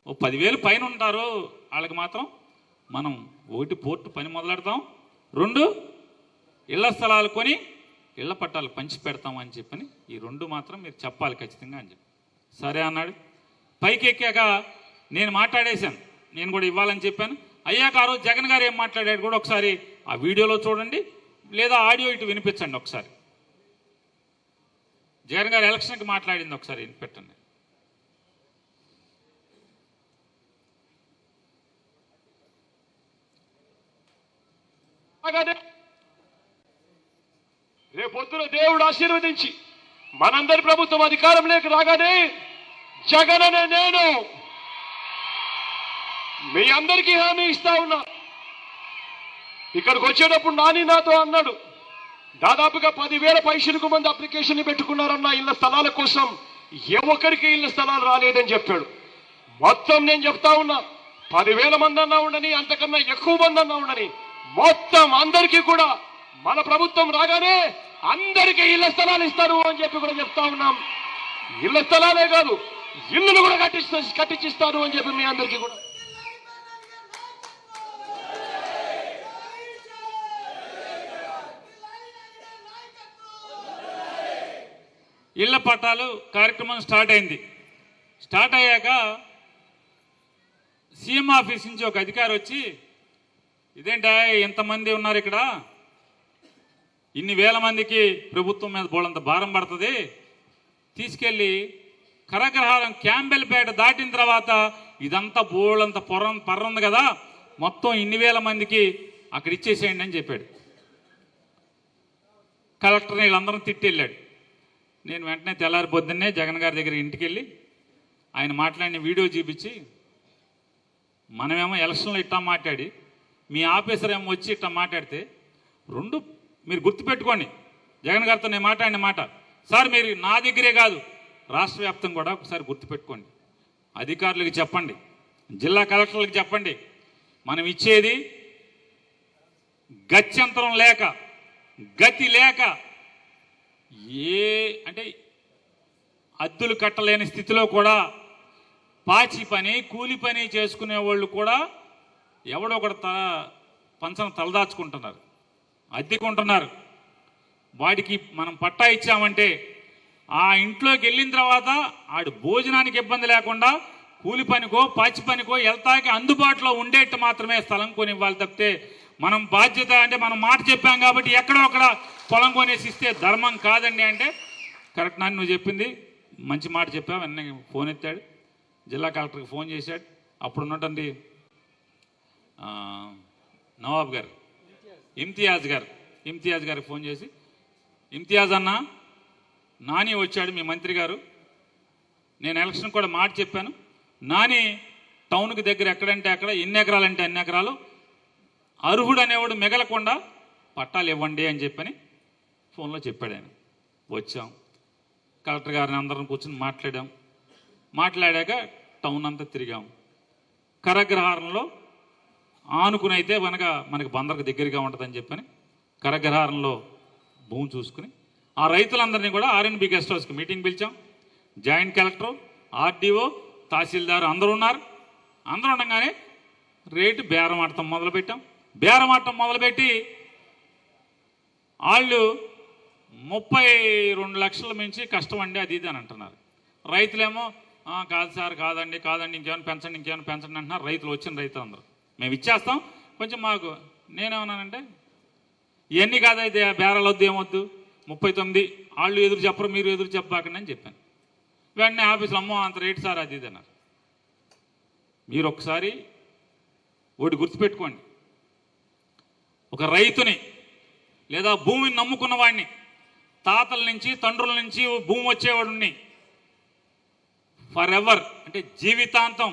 ఓ 10,000 పైన ఉంటారు వాళ్ళకి మాత్రం మనం 1 పోర్టు పని మొదలెడతాం, 2 ఇళ్ల స్థలాలు కొని ఇళ్ల పట్టాలు పంచి పెడతాం అని చెప్పని ఈ 2 మాత్రం మీరు చెప్పాలి ఖచ్చితంగా అని చెప్పి సరే అన్నాడు. పైకి ఎక్కాక నేను మాట్లాడేశాను, నేను కూడా ఇవ్వాలని చెప్పాను. అయ్యాక ఆ రోజు జగన్ గారు ఏం మాట్లాడాడు కూడా ఒకసారి ఆ వీడియోలో చూడండి, లేదా ఆడియో ఇటు వినిపించండి. ఒకసారి జగన్ గారు ఎలక్షన్కి మాట్లాడింది ఒకసారి వినిపెట్టండి. రేపొద్దున దేవుడు ఆశీర్వదించి మనందరి ప్రభుత్వం అధికారంలోకి రాగానే జగన్ అనే నేను మీ అందరికీ హామీ ఇస్తా ఉన్నా. ఇక్కడికి వచ్చేటప్పుడు నాతో అన్నాడు, దాదాపుగా 10,000 పైసలకు మంది అప్లికేషన్లు పెట్టుకున్నారన్న ఇళ్ల స్థలాల కోసం. ఏ ఒక్కరికి ఇళ్ల స్థలాలు రాలేదని చెప్పాడు. మొత్తం నేను చెప్తా ఉన్నా, 10,000 మంది అన్నా ఉండని, అంతకన్నా ఎక్కువ మంది అన్నా ఉండని, మొత్తం అందరికీ కూడా మన ప్రభుత్వం రాగానే అందరికీ ఇళ్ల స్థలాలు ఇస్తారు అని చెప్పి కూడా చెప్తా ఉన్నాం. ఇళ్ల స్థలాలే కాదు, ఇల్లును కూడా కట్టించిస్తారు అని చెప్పి మీ అందరికీ కూడా. ఇళ్ల పట్టాలు కార్యక్రమం స్టార్ట్ అయింది. స్టార్ట్ అయ్యాక సీఎం ఆఫీస్ నుంచి ఒక అధికారి వచ్చి, ఇదేంటా ఎంతమంది ఉన్నారు ఇక్కడ, ఇన్ని వేల మందికి ప్రభుత్వం మీద బోళంత భారం పడుతుంది, తీసుకెళ్ళి కరగ్రహారం క్యాంబెల్పేట దాటిన తర్వాత ఇదంతా బోళంత పర్ర ఉంది కదా, మొత్తం ఇన్ని వేల మందికి అక్కడ ఇచ్చేసేయండి అని చెప్పాడు. కలెక్టర్ని వీళ్ళందరం తిట్టి వెళ్ళాడు. నేను వెంటనే తెల్లారి పొద్దున్నే జగన్ గారి దగ్గర ఇంటికి వెళ్ళి ఆయన మాట్లాడిన వీడియో చూపించి, మనమేమో ఎలక్షన్లో ఇట్టా మాట్లాడి మీ ఆఫీసర్ ఏమో వచ్చి ఇట్టా మాట్లాడితే 2 మీరు గుర్తుపెట్టుకోండి. జగన్ గారితో నేను మాట్లాడిన మాట సార్, మీరు నా దగ్గరే కాదు రాష్ట్ర వ్యాప్తంగా కూడా ఒకసారి గుర్తుపెట్టుకోండి. అధికారులకు చెప్పండి, జిల్లా కలెక్టర్లకు చెప్పండి, మనం ఇచ్చేది గత్యంతరం లేక, గతి లేక, అంటే అద్దులు కట్టలేని స్థితిలో కూడా పాచి పని కూలి పని చేసుకునే వాళ్ళు కూడా ఎవడో ఒకటి పంచన తలదాచుకుంటున్నారు, అద్దెకుంటున్నారు. వాడికి మనం పట్టా ఇచ్చామంటే ఆ ఇంట్లోకి వెళ్ళిన తర్వాత ఆడు భోజనానికి ఇబ్బంది లేకుండా కూలి పనికో పాచి పనికో వెళ్తాకి అందుబాటులో ఉండేట్టు మాత్రమే స్థలం కొని ఇవ్వాలి తప్పితే మనం బాధ్యత అంటే మనం మాట చెప్పాం కాబట్టి ఎక్కడో అక్కడ పొలం కొనేసి ఇస్తే ధర్మం కాదండి అంటే కరెక్ట్ నాన్న నువ్వు చెప్పింది మంచి మాట చెప్పావు. వెన్న ఫోన్ ఎత్తాడు, జిల్లా కలెక్టర్కి ఫోన్ చేశాడు. అప్పుడు ఉన్నటువంటి నవాబ్ గారు ఇమ్తియాజ్ గారికి ఫోన్ చేసి, ఇమ్తియాజ్ అన్న నాని వచ్చాడు మీ మంత్రి గారు, నేను ఎలక్షన్ కూడా మాట చెప్పాను, నాని టౌన్కి దగ్గర ఎక్కడంటే అక్కడ ఎన్ని ఎకరాలంటే అన్ని ఎకరాలు అర్హుడు అనేవాడు మిగలకుండా పట్టాలు ఇవ్వండి అని చెప్పని ఫోన్లో చెప్పాడు ఆయన. వచ్చాం, కలెక్టర్ గారిని అందరం కూర్చొని మాట్లాడాక టౌన్ అంతా తిరిగాం. కరగ్రహారంలో ఆనుకుని అయితే మనకి బందరకు దగ్గరగా ఉంటుందని చెప్పని కరగ్రహారంలో భూమి చూసుకుని ఆ రైతులందరినీ కూడా ఆర్ఎన్బి గెస్ట్ హౌస్కి మీటింగ్ పిలిచాం. జాయింట్ కలెక్టర్, ఆర్డీఓ, తహసీల్దార్ అందరూ ఉన్నారు. అందరూ ఉండగానే రేటు బేరమాడటం మొదలుపెట్టాం. బేరమాడటం మొదలుపెట్టి వాళ్ళు 32 లక్షల మించి కష్టం అండి అది ఇది అని అంటున్నారు. రైతులేమో కాదు సార్ కాదండి ఇంకేమైనా పెంచండి అంటున్నారు. రైతులు వచ్చిన రైతులు అందరూ మేము ఇచ్చేస్తాం కొంచెం మాకు. నేనేమన్నానంటే ఇవన్నీ కాదైతే బేరాలు వద్దు ఏమొద్దు 39 వాళ్ళు ఎదురు చెప్పరు మీరు ఎదురు చెప్పాకండి అని చెప్పాను. వెంటనే ఆఫీసులో అమ్మో అంత రేటు సార్ అది ఇది అన్నారు. మీరు ఒకసారి ఒకటి గుర్తుపెట్టుకోండి, ఒక రైతుని లేదా భూమిని నమ్ముకున్న వాడిని తాతల నుంచి తండ్రుల నుంచి భూమి వచ్చేవాడిని ఫర్ ఎవర్ అంటే జీవితాంతం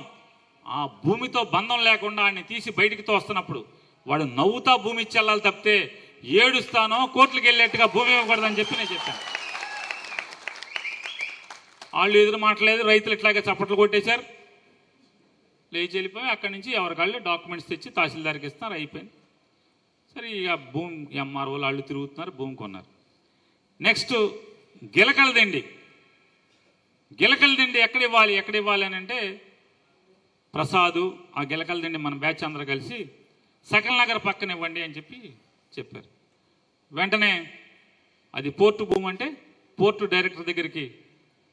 ఆ భూమితో బంధం లేకుండా వాడిని తీసి బయటికి తోస్తున్నప్పుడు వాడు నవ్వుతా భూమి ఇచ్చి వెళ్ళాలి తప్పితే ఏడుస్తానో కోర్టులకు వెళ్ళేట్టుగా భూమి ఇవ్వకూడదని చెప్పి నేను చెప్పాను. వాళ్ళు ఎదురు మాట్లాడలేదు, రైతులు ఇట్లాగే చప్పట్లు కొట్టేశారు. లేచి వెళ్ళిపోయి అక్కడి నుంచి ఎవరికాళ్ళు డాక్యుమెంట్స్ తెచ్చి తహసీల్దార్కి ఇస్తున్నారు, అయిపోయింది. సరే ఇక భూమి ఎంఆర్ఓలు వాళ్ళు తిరుగుతున్నారు, భూమి కొన్నారు. నెక్స్ట్ గిలకలదండి ఎక్కడ ఇవ్వాలి అని అంటే ప్రసాదు ఆ గిలకలదండి మన బ్యాచ్ అందరూ కలిసి సకల్ నగర్ పక్కన ఇవ్వండి అని చెప్పారు. వెంటనే అది పోర్టు భూమి అంటే పోర్టు డైరెక్టర్ దగ్గరికి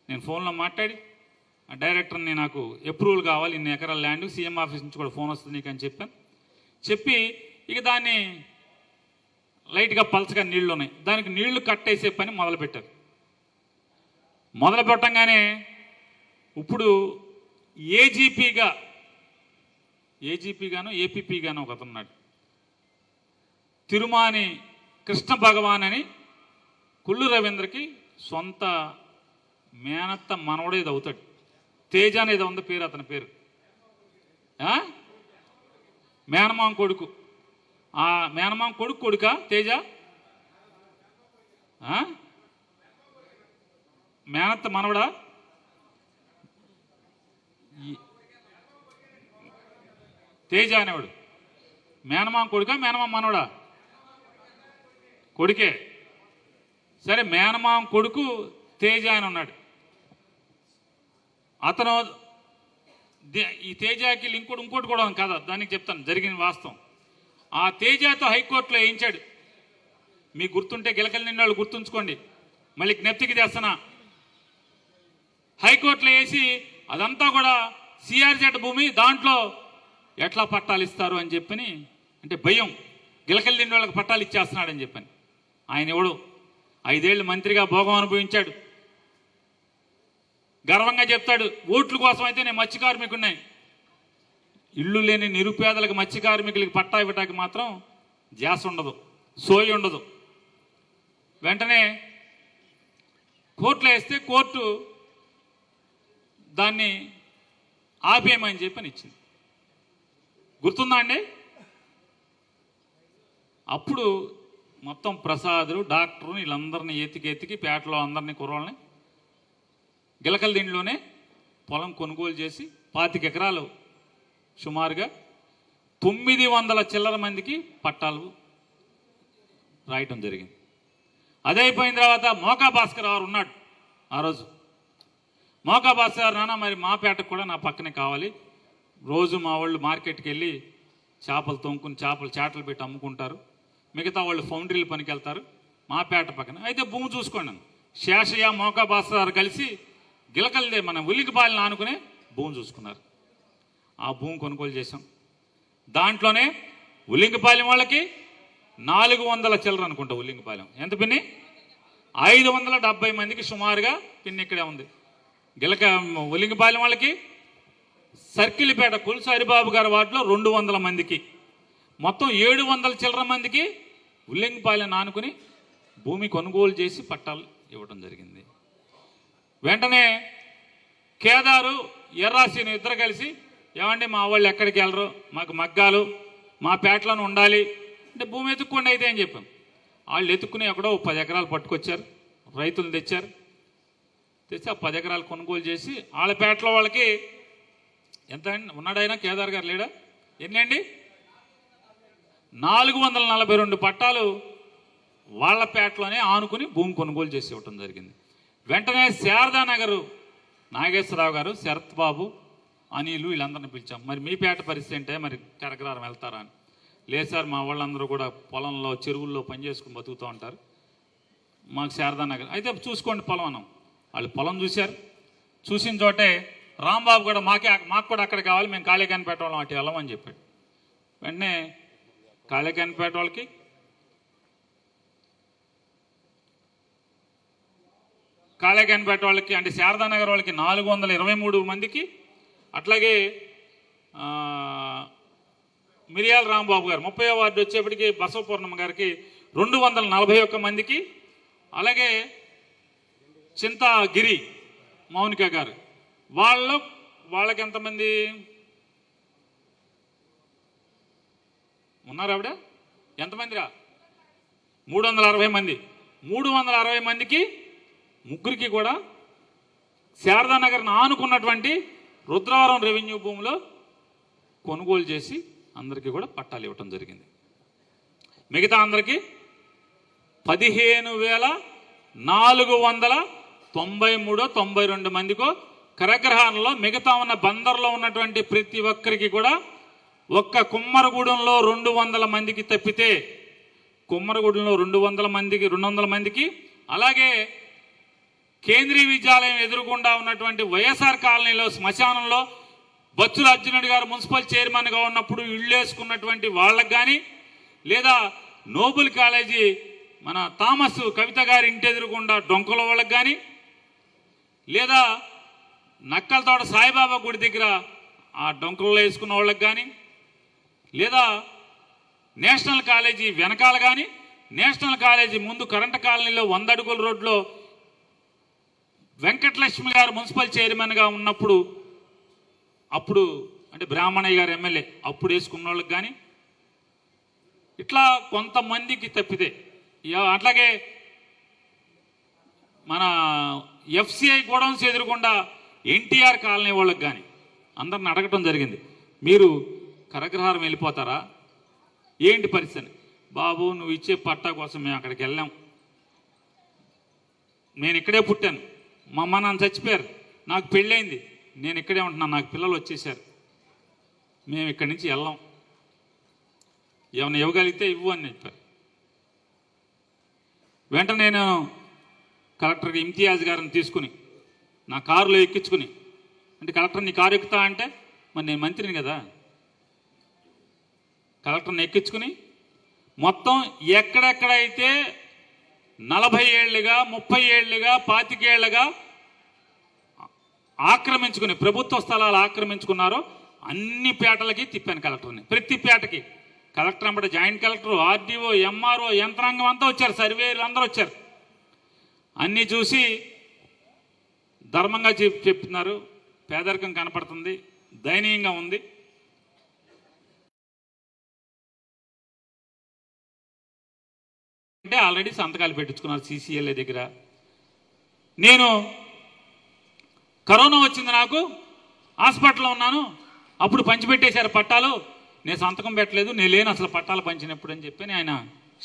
నేను ఫోన్లో మాట్లాడి ఆ డైరెక్టర్ని నాకు అప్రూవల్ కావాలి, ఇన్ని ఎకరాల ల్యాండ్ సీఎం ఆఫీస్ నుంచి కూడా ఫోన్ వస్తుంది నీకు అని చెప్పి ఇక దాన్ని లైట్గా పలచగా నీళ్లు ఉన్నాయి, దానికి నీళ్లు కట్టేసే పని మొదలుపెట్టారు. మొదలు పెట్టంగానే ఇప్పుడు ఏజీపీగాను ఏపీపీగాను ఒక అతనున్నాడు, తిరుమాని కృష్ణ భగవాన్ అని కుళ్ళు రవీంద్రకి సొంత మేనత్త మనవడే ఇది అవుతాడు. తేజ అనేది ఉంది పేరు, అతని పేరు మేనమాం కొడుకు. ఆ మేనమాం కొడుకా తేజ? మేనత్త మనవడా? తేజ అనేవాడు మేనమాం కొడుకా మేనమాం మనవడా? కొడుకే. సరే మేనమాం కొడుకు తేజ అని ఉన్నాడు. అతను ఈ తేజకి ఇంకోటి కూడా కాదా, దానికి చెప్తాను జరిగిన వాస్తవం. ఆ తేజతో హైకోర్టులో వేయించాడు. మీకు గుర్తుంటే గిలకలు నిన్న వాళ్ళు గుర్తుంచుకోండి, మళ్ళీ జ్ఞప్తికి తెస్తున్నా. హైకోర్టులో వేసి అదంతా కూడా సిఆర్జెడ్ భూమి, దాంట్లో ఎట్లా పట్టాలు ఇస్తారు అని చెప్పని అంటే భయం, గిలకలు నిన్న వాళ్ళకి పట్టాలు ఇచ్చేస్తున్నాడని చెప్పని. ఆయన ఎవడు 5 ఏళ్ళు మంత్రిగా భోగం అనుభవించాడు. గర్వంగా చెప్తాడు ఓట్ల కోసం అయితే నేను మత్స్య కార్మికుడిని, ఇళ్ళు లేని నిరుపేదలకు మత్స్య కార్మికులకి పట్టా ఇవ్వటానికి మాత్రం ధ్యాస ఉండదు, సోయి ఉండదు. వెంటనే కోర్టులో వేస్తే కోర్టు దాన్ని ఆపేయమని చెప్పని ఇచ్చింది. గుర్తుందా అండి? అప్పుడు మొత్తం ప్రసాదులు డాక్టరు వీళ్ళందరినీ ఎతికి పేటలో అందరినీ కుర్రోళ్ళని గిలకల దిండిలోనే పొలం కొనుగోలు చేసి 25 ఎకరాలు సుమారుగా 900 చిల్లర మందికి పట్టాలు రాయటం జరిగింది. అదే అయిపోయిన తర్వాత మోకా భాస్కర్ గారు ఉన్నాడు ఆ రోజు. మోకా భాస్కర్ గారు, నాన్న మరి మా పేటకు కూడా నా పక్కనే కావాలి, రోజు మా వాళ్ళు మార్కెట్కి వెళ్ళి చేపలు తొంకుని చేటలు పెట్టి అమ్ముకుంటారు, మిగతా వాళ్ళు ఫౌండరీల పనికి వెళ్తారు, మా పేట పక్కన అయితే భూమి చూసుకోండి. శేషయ్య మోకా భాస్కర్ గారు కలిసి గిలకల్దే మన ఉల్లికి పాలన ఆనుకునే భూమి చూసుకున్నారు. ఆ భూమి కొనుగోలు చేశాం. దాంట్లోనే ఉల్లింగపాలెం వాళ్ళకి 400 చిల్లర అనుకుంటా. ఉల్లింగపాలెం ఎంత పిన్ని? 570 మందికి సుమారుగా పిన్ని ఇక్కడే ఉంది. ఉల్లింగపాలెం వాళ్ళకి సర్కిల్పేట కుల్సు హరిబాబు గారి వార్డులో 200 మందికి, మొత్తం 700 చిల్లర మందికి ఉల్లింగపాలెం ఆనుకుని భూమి కొనుగోలు చేసి పట్టాలు ఇవ్వడం జరిగింది. వెంటనే కేదారు ఎర్రాసీని ఇద్దరు కలిసి, ఏమండి మా వాళ్ళు ఎక్కడికి వెళ్ళరు, మాకు మగ్గాలు మా పేటలను ఉండాలి అంటే భూమి ఎత్తుక్కోండి అయితే అని చెప్పాం. వాళ్ళు ఎత్తుక్కుని ఎక్కడో 10 ఎకరాలు పట్టుకొచ్చారు, రైతులు తెచ్చారు. తెచ్చి ఆ 10 ఎకరాలు కొనుగోలు చేసి వాళ్ళ పేటలో వాళ్ళకి ఎంత ఉన్నాడైనా కేదార్ గారు లేడా? ఎన్ని అండి? 442 పట్టాలు వాళ్ళ పేటలోనే ఆనుకుని భూమి కొనుగోలు చేసి ఇవ్వటం జరిగింది. వెంటనే శారదానగర్ నాగేశ్వరరావు గారు, శరత్ బాబు, అనిలు వీళ్ళందరినీ పిలిచాం. మరి మీ పేట పరిస్థితి అంటే మరి కనకరారం వెళ్తారా అని. లేదు సార్, మా వాళ్ళందరూ కూడా పొలంలో చెరువుల్లో పనిచేసుకుని బతుకుతూ ఉంటారు, మాకు శారదానగర్ అయితే చూసుకోండి పొలం అన్నాం. వాళ్ళు పొలం చూశారు. చూసిన చోటే రాంబాబు కూడా మాకు కూడా అక్కడ కావాలి, మేము కాళేకానిపేట వాళ్ళం అటు వెళ్ళమని చెప్పాడు. వెంటనే కాళేకానిపేట వాళ్ళకి అంటే శారదానగర్ వాళ్ళకి 423 మందికి, అట్లాగే మిరియాల రాంబాబు గారు 30వ వార్డు వచ్చేప్పటికి బసవపూర్ణమ్మ గారికి 241 మందికి, అలాగే చింతాగిరి మౌనిక గారు వాళ్ళకి ఎంతమంది ఉన్నారు? ఆవిడ ఎంతమందిరా? 360 మంది. 360 మందికి ముగ్గురికి కూడా శారదానగర్ను ఆనుకున్నటువంటి రుద్రవరం రెవెన్యూ భూమిలో కొనుగోలు చేసి అందరికీ కూడా పట్టాలు ఇవ్వటం జరిగింది. మిగతా అందరికీ 15,492 మందికో కరగ్రహారంలో, మిగతా ఉన్న బందర్లో ఉన్నటువంటి ప్రతి ఒక్కరికి కూడా ఒక్క కుమ్మరగూడెంలో 200 మందికి తప్పితే, కుమ్మరగూడెంలో 200 మందికి, అలాగే కేంద్రీయ విద్యాలయం ఎదురుగుండా ఉన్నటువంటి వైఎస్ఆర్ కాలనీలో శ్మశానంలో బొత్సుల అర్జునుడి గారు మున్సిపల్ చైర్మన్గా ఉన్నప్పుడు ఇళ్ళు వేసుకున్నటువంటి వాళ్ళకి కానీ, లేదా నోబుల్ కాలేజీ మన థామస్ కవిత గారి ఇంటి ఎదురుగుండా డొంకల వాళ్ళకి కానీ, లేదా నక్కలతోట సాయిబాబా గుడి దగ్గర ఆ డొంకలలో వేసుకున్న వాళ్ళకి కానీ, లేదా నేషనల్ కాలేజీ వెనకాల కానీ, నేషనల్ కాలేజీ ముందు కరెంటు కాలనీలో 100 అడుగుల రోడ్లో వెంకటలక్ష్మి గారు మున్సిపల్ చైర్మన్గా ఉన్నప్పుడు అప్పుడు అంటే బ్రాహ్మణయ్య గారు ఎమ్మెల్యే అప్పుడు వేసుకున్న వాళ్ళకి కానీ, ఇట్లా కొంతమందికి తప్పితే, అట్లాగే మన ఎఫ్సిఐ గోడౌన్స్ ఎదురుకుండా ఎన్టీఆర్ కాలనీ వాళ్ళకి కానీ అందరిని అడగటం జరిగింది, మీరు కరగ్రహారం వెళ్ళిపోతారా ఏంటి పరిస్థితి? బాబు నువ్వు ఇచ్చే పట్టా కోసం మేము అక్కడికి వెళ్ళాం, నేను ఇక్కడే పుట్టాను, మా అమ్మ నాన్న చచ్చిపోయారు, నాకు పెళ్ళైంది, నేను ఇక్కడే ఉంటున్నాను, నాకు పిల్లలు వచ్చేసారు, మేము ఇక్కడి నుంచి వెళ్ళాం, ఏమైనా ఇవ్వగలిగితే ఇవ్వు అని చెప్పారు. వెంటనే నేను కలెక్టర్ ఇమ్తియాజ్ గారిని తీసుకుని నా కారులో ఎక్కించుకుని, అంటే కలెక్టర్ నీ కారు ఎక్కుతా అంటే మరి నేను మంత్రిని కదా, కలెక్టర్ని ఎక్కించుకుని మొత్తం ఎక్కడెక్కడైతే 40 ఏళ్లుగా 30 ఏళ్లుగా 25 ఏళ్లుగా ఆక్రమించుకుని ప్రభుత్వ స్థలాలు ఆక్రమించుకున్నారో అన్ని పేటలకి తిప్పాను కలెక్టర్ని. ప్రతి పేటకి కలెక్టర్ అంటే జాయింట్ కలెక్టర్, ఆర్డీఓ, ఎంఆర్ఓ యంత్రాంగం అంతా వచ్చారు, సర్వేలు అందరూ వచ్చారు. అన్నీ చూసి ధర్మంగా చెప్తున్నారు, పేదరికం కనపడుతుంది, దయనీయంగా ఉంది. అంటే ఆల్రెడీ సంతకాలు పెట్టించుకున్నారు సిసిఎల్ఏ దగ్గర. నేను కరోనా వచ్చింది, నాకు హాస్పిటల్లో ఉన్నాను, అప్పుడు పంచిపెట్టేశారు పట్టాలు, నేను సంతకం పెట్టలేదు, నేను లేను అసలు పట్టాలు పంచినప్పుడు అని చెప్పి ఆయన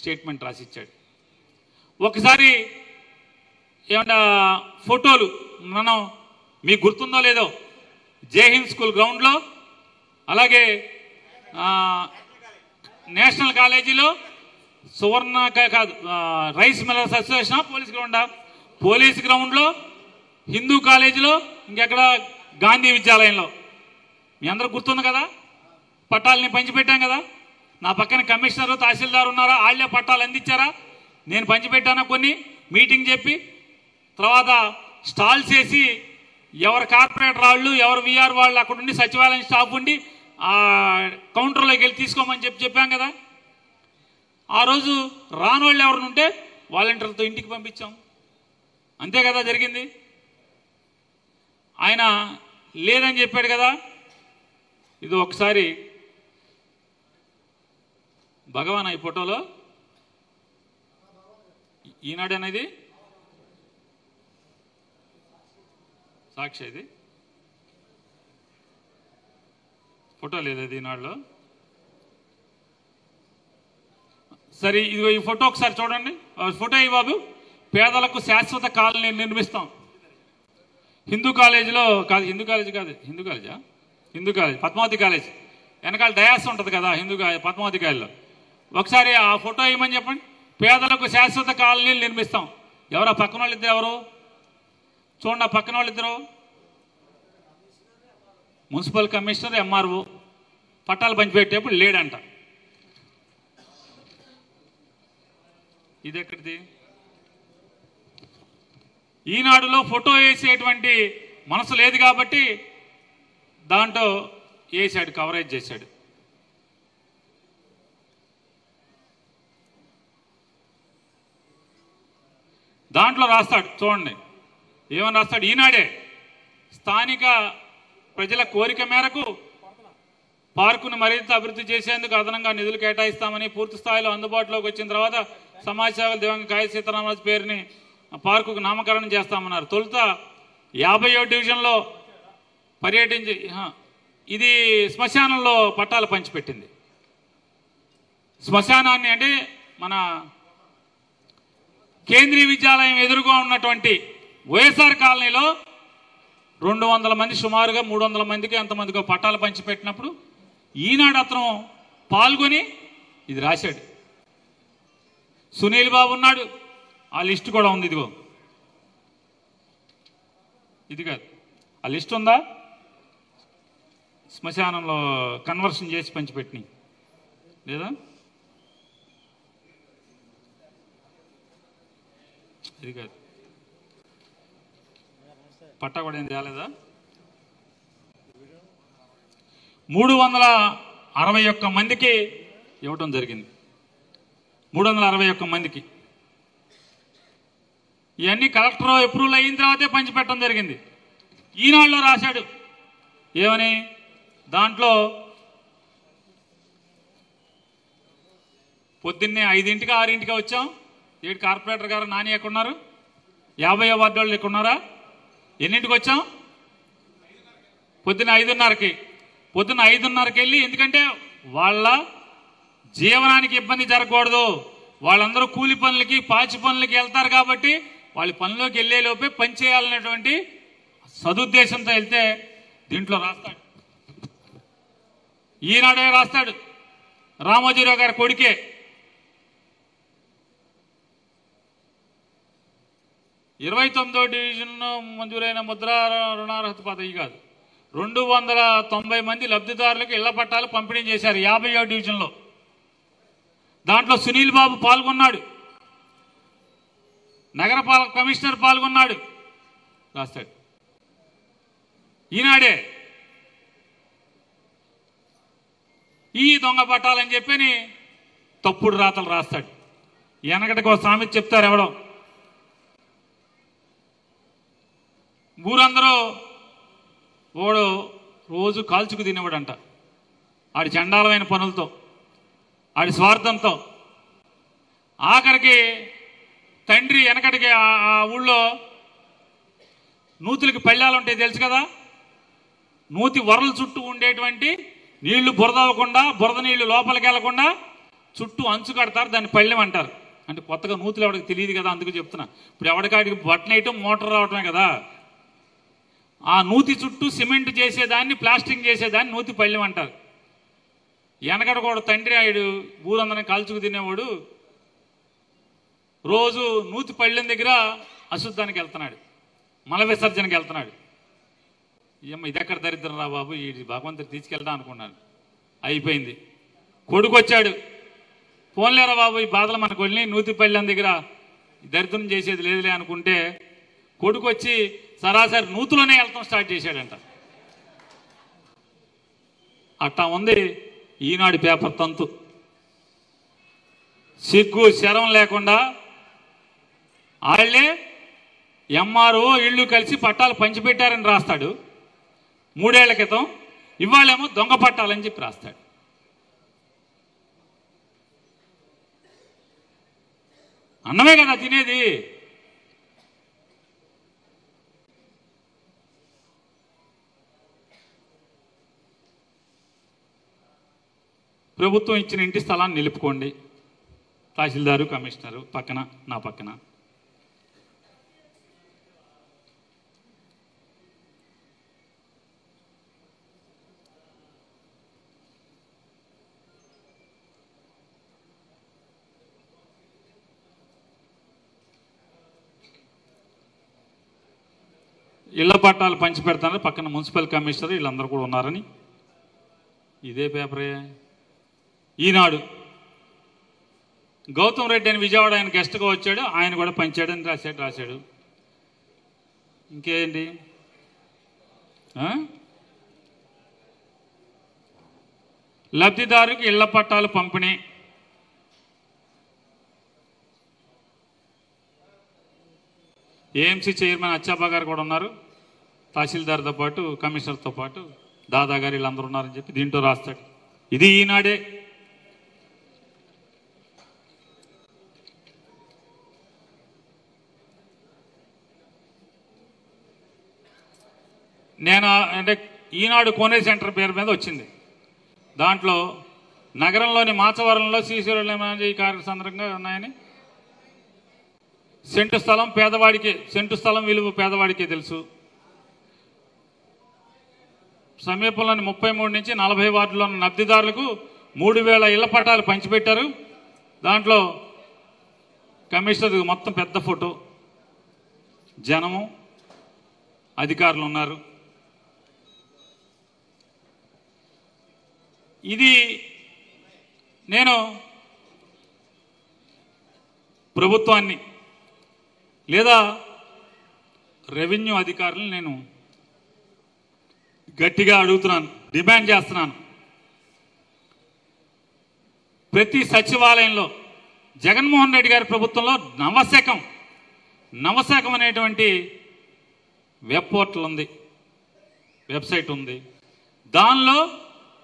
స్టేట్మెంట్ రాసిచ్చాడు. ఒకసారి ఏమన్నా ఫోటోలు మనం మీకు గుర్తుందో లేదో, జైహింద్ స్కూల్ గ్రౌండ్లో, అలాగే నేషనల్ కాలేజీలో, సువర్ణ కాదు రైస్ మిల్లర్స్ అసోసియేషన్ పోలీస్ గ్రౌండ్లో, హిందూ కాలేజీలో, ఇంకెక్కడ గాంధీ విద్యాలయంలో మీ అందరూ గుర్తుంది కదా, పట్టాలని పంచిపెట్టాం కదా. నా పక్కన కమిషనరు తహసీల్దార్ ఉన్నారా, వాళ్ళే పట్టాలు అందించారా? నేను పంచిపెట్టాను కొన్ని, మీటింగ్ చెప్పి తర్వాత స్టాల్స్ వేసి ఎవరు కార్పొరేటర్ వాళ్ళు ఎవరు విఆర్ వాళ్ళు అక్కడ ఉండి సచివాలయం స్టాఫ్ ఉండి ఆ కౌంటర్లోకి వెళ్ళి తీసుకోమని చెప్పాం కదా. ఆ రోజు రానోళ్ళు ఎవరిని ఉంటే వాలంటీర్లతో ఇంటికి పంపించాం. అంతే కదా జరిగింది. ఆయన లేదని చెప్పాడు కదా. ఇది ఒకసారి భగవాన్ ఈ ఫోటోలో ఈనాడు అనేది సాక్షి, ఇది ఫోటో లేదు అది ఈనాడులో. సరే ఇదిగో ఈ ఫోటో ఒకసారి చూడండి. ఫోటో ఈ బాబు. పేదలకు శాశ్వత కాలనీ నిర్మిస్తాం. హిందూ కాలేజీలో కాదు, హిందూ కాలేజ్ కాదు, హిందూ కాలేజా, హిందూ కాలేజ్, పద్మావతి కాలేజ్ వెనకాల డయాస్ ఉంటుంది కదా హిందూ పద్మావతి కాలేజీలో. ఒకసారి ఆ ఫోటో ఇవ్వమని చెప్పండి. పేదలకు శాశ్వత కాలనీలు నిర్మిస్తాం. ఎవరో పక్కన వాళ్ళు ఇద్దరు, ఎవరు చూడండి, ఆ పక్కన వాళ్ళు ఇద్దరు మున్సిపల్ కమిషనర్ ఎంఆర్ఓ పట్టాలు పంచిపెట్టేప్పుడు లేడంట. ఇది ఎక్కడిది? ఈనాడులో ఫోటో వేసేటువంటి మనసు లేదు కాబట్టి దాంట్లో వేసాడు, కవరేజ్ చేశాడు. దాంట్లో రాస్తాడు చూడండి, ఏమని రాస్తాడు? ఈనాడే స్థానిక ప్రజల కోరిక మేరకు పార్కును మరింత అభివృద్ధి చేసేందుకు అదనంగా నిధులు కేటాయిస్తామని, పూర్తి స్థాయిలో అందుబాటులోకి వచ్చిన తర్వాత సమాజ సేవల దివంగత కాయ సీతారామరాజు పేరుని పార్కుకు నామకరణం చేస్తామన్నారు. తొలుత 50వ డివిజన్లో పర్యటించి ఇది శ్మశానంలో పట్టాలు పంచిపెట్టింది. శ్మశానాన్ని అంటే మన కేంద్రీయ విద్యాలయం ఎదురుగా ఉన్నటువంటి వైఎస్ఆర్ కాలనీలో 200 మంది సుమారుగా 300 మందికి ఎంతమందికో పట్టాలు పంచిపెట్టినప్పుడు ఈనాడు అతను పాల్గొని ఇది రాశాడు. సునీల్ బాబు ఉన్నాడు, ఆ లిస్ట్ కూడా ఉంది. ఇదిగో ఇది కాదు, ఆ లిస్ట్ ఉందా? శ్మశానంలో కన్వర్షన్ చేసి పంచిపెట్టినాయి లేదా? ఇది కాదు, పట్టా కూడా ఏం తేలేదా? 361 మందికి ఇవ్వటం జరిగింది. 361 మందికి. ఇవన్నీ కలెక్టర్ అప్రూవల్ అయిన తర్వాతే పంచిపెట్టడం జరిగింది. ఈనాడులో రాశాడు ఏమని? దాంట్లో పొద్దున్నే 5ంటికి 6ంటికి వచ్చాం. ఏడు కార్పొరేటర్ గారు నాని ఎక్కడున్నారు? 50వ వార్డు వాళ్ళు ఎక్కడున్నారా? ఎన్నింటికి వచ్చాం? పొద్దున్న 5:30కి. పొద్దున్న 5:30కి వెళ్ళి, ఎందుకంటే వాళ్ళ జీవనానికి ఇబ్బంది జరగకూడదు, వాళ్ళందరూ కూలి పనులకి పాచి పనులకి వెళ్తారు కాబట్టి వాళ్ళ పనిలోకి వెళ్ళే లోపే పని చేయాలనేటువంటి సదుద్దేశంతో వెళ్తే దీంట్లో రాస్తాడు. ఈనాడే రాస్తాడు. రామోజీరావు గారి కొడుకే. ఇరవై 29వ డివిజన్లో మంజూరైన ముద్రా రుణార్హత పదవి కాదు, 290 మంది లబ్ధిదారులకు ఇళ్ల పట్టాలు పంపిణీ చేశారు 50వ డివిజన్లో. దాంట్లో సునీల్ బాబు పాల్గొన్నాడు, నగరపాలక కమిషనర్ పాల్గొన్నాడు, రాస్తాడు. ఈనాడే ఈ దొంగ పట్టాలని చెప్పని తప్పుడు రాతలు రాస్తాడు. వెనకటికి ఒక సామెత చెప్తారు ఎవడో, ఊరందరూ ఓడు రోజు కాల్చుకు తినేవాడంట. ఆడి చండాలమైన పనులతో, ఆడి స్వార్థంతో. ఆఖరికి తండ్రి వెనకటికి ఆ ఊళ్ళో నూతులకి పళ్ళాలు ఉంటాయి తెలుసు కదా. నూతి వరల చుట్టూ ఉండేటువంటి నీళ్లు బురద అవ్వకుండా, బురద నీళ్లు లోపలికి వెళ్లకుండా చుట్టూ అంచు కడతారు, దాన్ని పళ్ళెం అంటారు. అంటే కొత్తగా నూతులు ఎవరికి తెలియదు కదా, అందుకు చెప్తున్నా. ఇప్పుడు ఎవరికాడికి బటన్ వేయటం మోటార్ రావటమే కదా. ఆ నూతి చుట్టూ సిమెంట్ చేసేదాన్ని, ప్లాస్టింగ్ చేసేదాన్ని నూతి పళ్ళెం అంటారు. వెనకడ కూడా తండ్రి ఆయుడు ఊరందరిని కాల్చుకు తినేవాడు రోజు నూతి పళ్ళెం దగ్గర అశుద్ధానికి వెళ్తున్నాడు, మల విసర్జనకి వెళ్తున్నాడు. ఏమో ఇదెక్కడ దరిద్రం రా బాబు, ఈ భగవంతుడు తీసుకెళ్దాం అనుకున్నాను. అయిపోయింది. కొడుకు వచ్చాడు, పోన్లేరా బాబు ఈ బాధలు మనకు వెళ్ళి నూతిపల్లెం దగ్గర దరిద్రం చేసేది లేదులే అనుకుంటే కొడుకు వచ్చి సరాసరి నూతులోనే వెళ్తాం స్టార్ట్ చేశాడంట. అట్టా ఉంది ఈనాడు పేపర్ తంతు. సిగ్గు శరం లేకుండా వాళ్ళే ఎంఆర్ఓ ఇళ్ళు కలిసి పట్టాలు పంచిపెట్టారని రాస్తాడు 3 ఏళ్ల క్రితం. ఇవాళేమో దొంగ పట్టాలని చెప్పి రాస్తాడు. అన్నమే కదా తినేది. ప్రభుత్వం ఇచ్చిన ఇంటి స్థలాన్ని నిలుపుకోండి. తహసీల్దారు కమిషనరు పక్కన, నా పక్కన. ఇళ్ల పట్టాలు పంచి పెడతానని పక్కన మున్సిపల్ కమిషనర్ వీళ్ళందరూ కూడా ఉన్నారని ఇదే పేపరే. ఈనాడు గౌతమ్ రెడ్డి అని విజయవాడ ఆయన గెస్ట్గా వచ్చాడు, ఆయన కూడా పంచాడని రాశాడు. ఇంకేంటి లబ్ధిదారుకి ఇళ్ల పట్టాలు పంపిణీ. ఏఎంసీ చైర్మన్ అచ్చాబా గారు కూడా ఉన్నారు, తహసీల్దార్తో పాటు కమిషనర్తో పాటు దాదా గారు వీళ్ళందరూ ఉన్నారని చెప్పి దీంట్లో రాస్తాడు. ఇది ఈనాడే. నేను అంటే ఈనాడు కోనే సెంటర్ పేరు మీద వచ్చింది. దాంట్లో నగరంలోని మాచవరంలో శ్రీశైలం సందర్భంగా ఉన్నాయని, సెంటు స్థలం విలువ పేదవాడికే తెలుసు. సమీపంలోని 33 నుంచి 40 వార్డుల్లో ఉన్న లబ్ధిదారులకు 3000 ఇళ్ల పట్టాలు పంచిపెట్టారు. దాంట్లో కమిషనర్ మొత్తం పెద్ద ఫోటో, జనము, అధికారులు ఉన్నారు. ఇది నేను ప్రభుత్వాన్ని లేదా రెవెన్యూ అధికారులను నేను గట్టిగా అడుగుతున్నాను, డిమాండ్ చేస్తున్నాను. ప్రతి సచివాలయంలో జగన్మోహన్ రెడ్డి గారి ప్రభుత్వంలో నవశకం అనేటువంటి వెబ్ పోర్టల్ ఉంది, వెబ్సైట్ ఉంది. దానిలో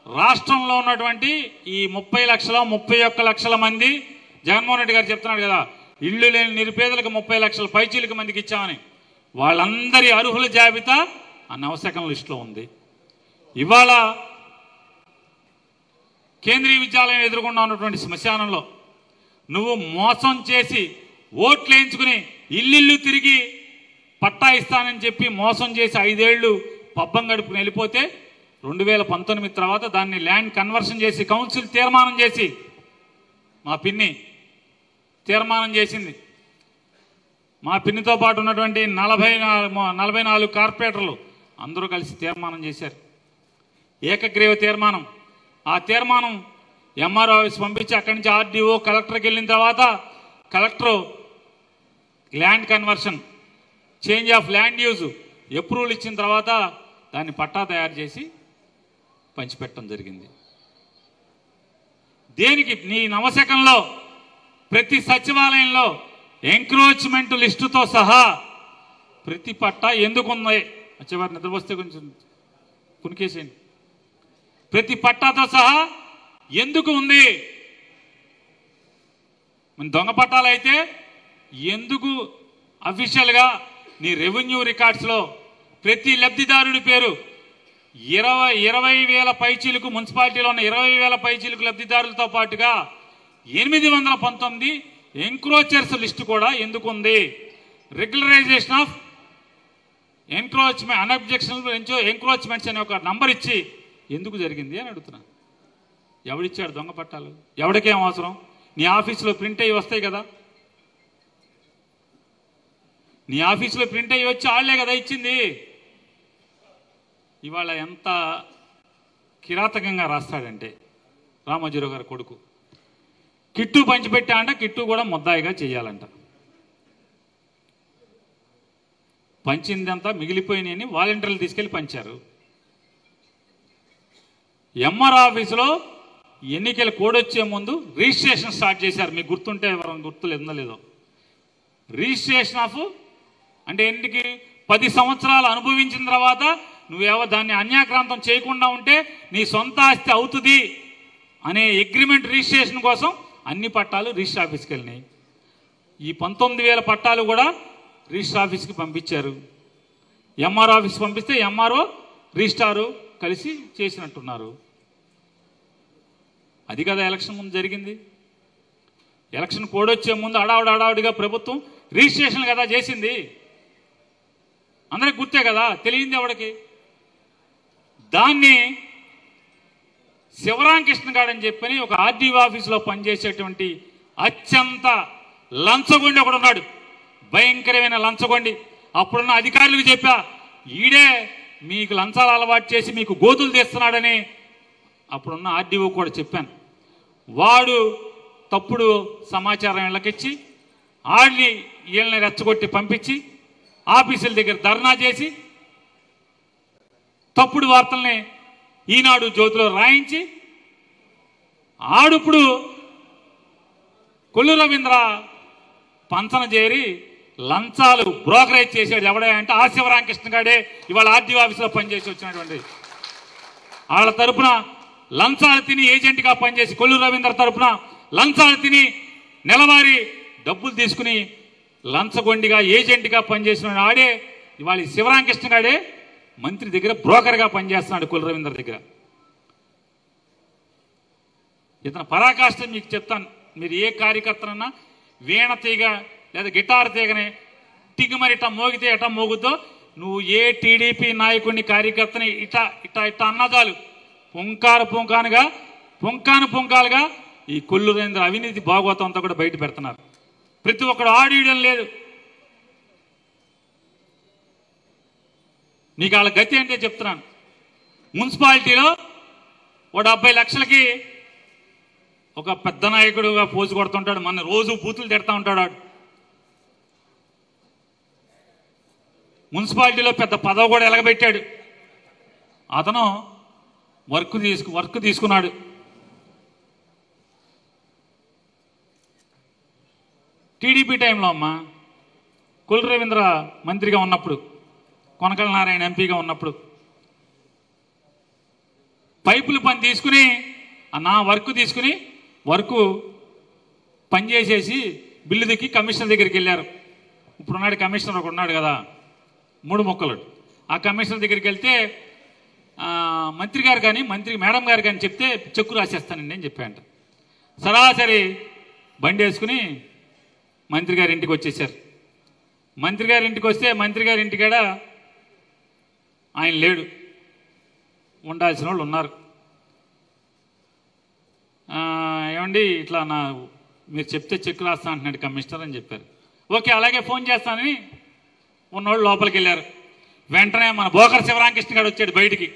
రాష్ట్రంలో ఉన్నటువంటి ఈ 30 లక్షల 31 లక్షల మంది, జగన్మోహన్ రెడ్డి గారు చెప్తున్నాడు కదా ఇళ్ళు లేని నిరుపేదలకు 30 లక్షల పైచీలకు మందికి ఇచ్చామని, వాళ్ళందరి అర్హుల జాబితా ఆ నవశకం లిస్టులో ఉంది. ఇవాళ కేంద్రీయ విద్యాలయం ఎదుర్కొన్నా ఉన్నటువంటి శ్మశానంలో నువ్వు మోసం చేసి ఓట్లు వేయించుకుని ఇల్లు తిరిగి పట్టా ఇస్తానని చెప్పి మోసం చేసి 5 ఏళ్లు పబ్బం గడుపుకుని వెళ్ళిపోతే 2019 తర్వాత దాన్ని ల్యాండ్ కన్వర్షన్ చేసి కౌన్సిల్ తీర్మానం చేసి, మా పిన్ని తీర్మానం చేసింది. మా పిన్నితో పాటు ఉన్నటువంటి 44 కార్పొరేటర్లు అందరూ కలిసి తీర్మానం చేశారు, ఏకగ్రీవ తీర్మానం. ఆ తీర్మానం ఎంఆర్ఓ ఆఫీస్ పంపించి అక్కడి నుంచి ఆర్డీఓ కలెక్టర్కి వెళ్ళిన తర్వాత collector land conversion, change of land use approval ఇచ్చిన తర్వాత దాన్ని పట్టా తయారు చేసి పంచిపెట్టడం జరిగింది. దేనికి? నీ నవశకంలో ప్రతి సచివాలయంలో ఎంక్రోచ్మెంట్ లిస్టుతో సహా ప్రతి పట్టా ఎందుకున్నాయి? వచ్చేవారు నిద్రపోస్తే కొంచెం కునికేసేయండి. ప్రతి పట్టాతో సహా ఎందుకు ఉంది? దొంగ పట్టాలు అయితే ఎందుకు అఫీషియల్గా నీ రెవెన్యూ రికార్డ్స్లో ప్రతి లబ్ధిదారుడి పేరు 20,000 పైచీలకు, మున్సిపాలిటీలో ఉన్న 20,000 పైచీలకు లబ్ధిదారులతో పాటుగా 819 ఎంక్రోచర్స్ లిస్టు కూడా ఎందుకు ఉంది? Regularisation of encroachment unobjectionable encroachments అనే ఒక నంబర్ ఇచ్చి ఎందుకు జరిగింది అని అడుగుతున్నా. ఎవడిచ్చాడు దొంగ పట్టాలు? ఎవడికేం అవసరం? నీ ఆఫీసులో ప్రింట్ అయ్యి వస్తాయి కదా, నీ ఆఫీసులో ప్రింట్ అయ్యి వచ్చి వాళ్ళే కదా ఇచ్చింది. ఇవాళ ఎంత కిరాతకంగా రాస్తాడంటే రామోజీరావు గారి కొడుకు కిట్టు పంచిపెట్టా అంట, కిట్టు కూడా ముద్దాయిగా చేయాలంట. పంచిందంతా మిగిలిపోయినాయని వాలంటీర్లు తీసుకెళ్లి పంచారు. ఎంఆర్ ఆఫీసులో ఎన్నికల కోడ్ వచ్చే ముందు రిజిస్ట్రేషన్ స్టార్ట్ చేశారు. మీకు గుర్తుంటే ఎవరైనా గుర్తులేదో లేదో. రిజిస్ట్రేషన్ ఆఫ్ అంటే ఎన్నికకి 10 సంవత్సరాలు అనుభవించిన తర్వాత నువ్వేవో దాన్ని అన్యాక్రాంతం చేయకుండా ఉంటే నీ సొంత ఆస్తి అవుతుంది అనే అగ్రిమెంట్ రిజిస్ట్రేషన్ కోసం అన్ని పట్టాలు రిజిస్టర్ ఆఫీస్కి వెళ్ళినాయి. ఈ 19,000 పట్టాలు కూడా రిజిస్టర్ ఆఫీస్కి పంపించారు. ఎంఆర్ ఆఫీస్ పంపిస్తే ఎంఆర్ఓ రిజిస్టారు కలిసి చేసినట్టున్నారు. అది కదా ఎలక్షన్ ముందు జరిగింది. ఎలక్షన్ కోడ్ వచ్చే ముందు హడావుడిగా ప్రభుత్వం రిజిస్ట్రేషన్ కదా చేసింది. అందరికి గుర్తే కదా, తెలియంది ఎవడికి. దాన్ని శివరామకృష్ణ గారు అని చెప్పని ఒక ఆర్డీఓ ఆఫీసులో పనిచేసేటువంటి అత్యంత లంచగొండి ఒకడు ఉన్నాడు, భయంకరమైన లంచగొండి. అప్పుడున్న అధికారులకు చెప్పా, ఈడే మీకు లంచాలు అలవాటు చేసి మీకు గోతులు తీస్తున్నాడని అప్పుడున్న ఆర్డీఓ కూడా చెప్పాను. వాడు తప్పుడు సమాచారం ఇళ్ళకిచ్చి ఆడిని వీళ్ళని రెచ్చగొట్టి పంపించి ఆఫీసుల దగ్గర ధర్నా చేసి తప్పుడు వార్తల్ని ఈనాడు జ్యోతిలో రాయించి ఆడుప్పుడు కొల్లు రవీంద్ర పంచన చేరి లంచాలు బ్రోకరేజ్ చేశాడు. ఎవడే అంటే ఆ శివరామకృష్ణ గాడే ఇవాళ ఆర్డీఓ ఆఫీసులో పనిచేసి వచ్చినటువంటి. వాళ్ళ తరపున లంచాలు తిని ఏజెంట్గా పనిచేసి కొల్లు రవీంద్ర తరపున లంచాలు తిని నెలవారీ డబ్బులు తీసుకుని లంచగొండిగా ఏజెంట్గా పనిచేసిన ఆడే ఇవాళ శివరామకృష్ణ గాడే మంత్రి దగ్గర బ్రోకర్గా పనిచేస్తున్నాడు కొల్లు రవీంద్ర దగ్గర. ఇతను పరాకాష్ట మీకు చెప్తాను. మీరు ఏ కార్యకర్తనన్నా వీణ తీగ లేదా గిటార్ తీగని తిగ్గుమరి ఇట్లా మోగితే ఎట్లా మోగుద్దో నువ్వు ఏ టీడీపీ నాయకుడిని కార్యకర్తని ఇట్లా ఇట్లా ఇట్లా అన్నదాలు పుంకాలుగా ఈ కొల్లు రవీంద్ర అవినీతి భాగవతం అంతా కూడా బయట పెడుతున్నారు. ప్రతి ఒక్కడు ఆడియడం లేదు. నీకు వాళ్ళ గతి అంటే చెప్తున్నాను. మున్సిపాలిటీలో 70 లక్షలకి ఒక పెద్ద నాయకుడుగా పోజు కొడుతుంటాడు. మన రోజు బూతులు తిడతా ఉంటాడు. మున్సిపాలిటీలో పెద్ద పదవి కూడా ఎలగబెట్టాడు. అతను వర్క్ తీసుకున్నాడు. టీడీపీ టైంలో అమ్మా కొల్లు రవీంద్ర మంత్రిగా ఉన్నప్పుడు, కొనకళ్ళ నారాయణ ఎంపీగా ఉన్నప్పుడు పైపులు పని తీసుకుని నా వర్క్ తీసుకుని పనిచేసేసి బిల్లు దిక్కి కమిషనర్ దగ్గరికి వెళ్ళారు. ఇప్పుడున్నాడు కమిషనర్ ఒక ఉన్నాడు కదా, 3 మొక్కలు. ఆ కమిషనర్ దగ్గరికి వెళ్తే మంత్రి గారు కానీ మేడం గారు కానీ చెప్తే చెక్కు రాసేస్తానండి అని చెప్పాయంట. సరాసరి బండి వేసుకుని మంత్రి గారి ఇంటికి వచ్చేసారు. మంత్రి గారి ఇంటికి వస్తే మంత్రి గారి ఇంటికాడ ఆయన లేడు, ఉండాల్సిన వాళ్ళు ఉన్నారు. ఏమండి ఇట్లా మీరు చెప్తే చెక్ రాస్తా అంటున్నాడు కమిషనర్ అని చెప్పారు. ఓకే అలాగే ఫోన్ చేస్తానని ఉన్నోళ్ళు లోపలికి వెళ్ళారు. వెంటనే మన బోకర్ శివరామకృష్ణ గారు వచ్చాడు బయటికి.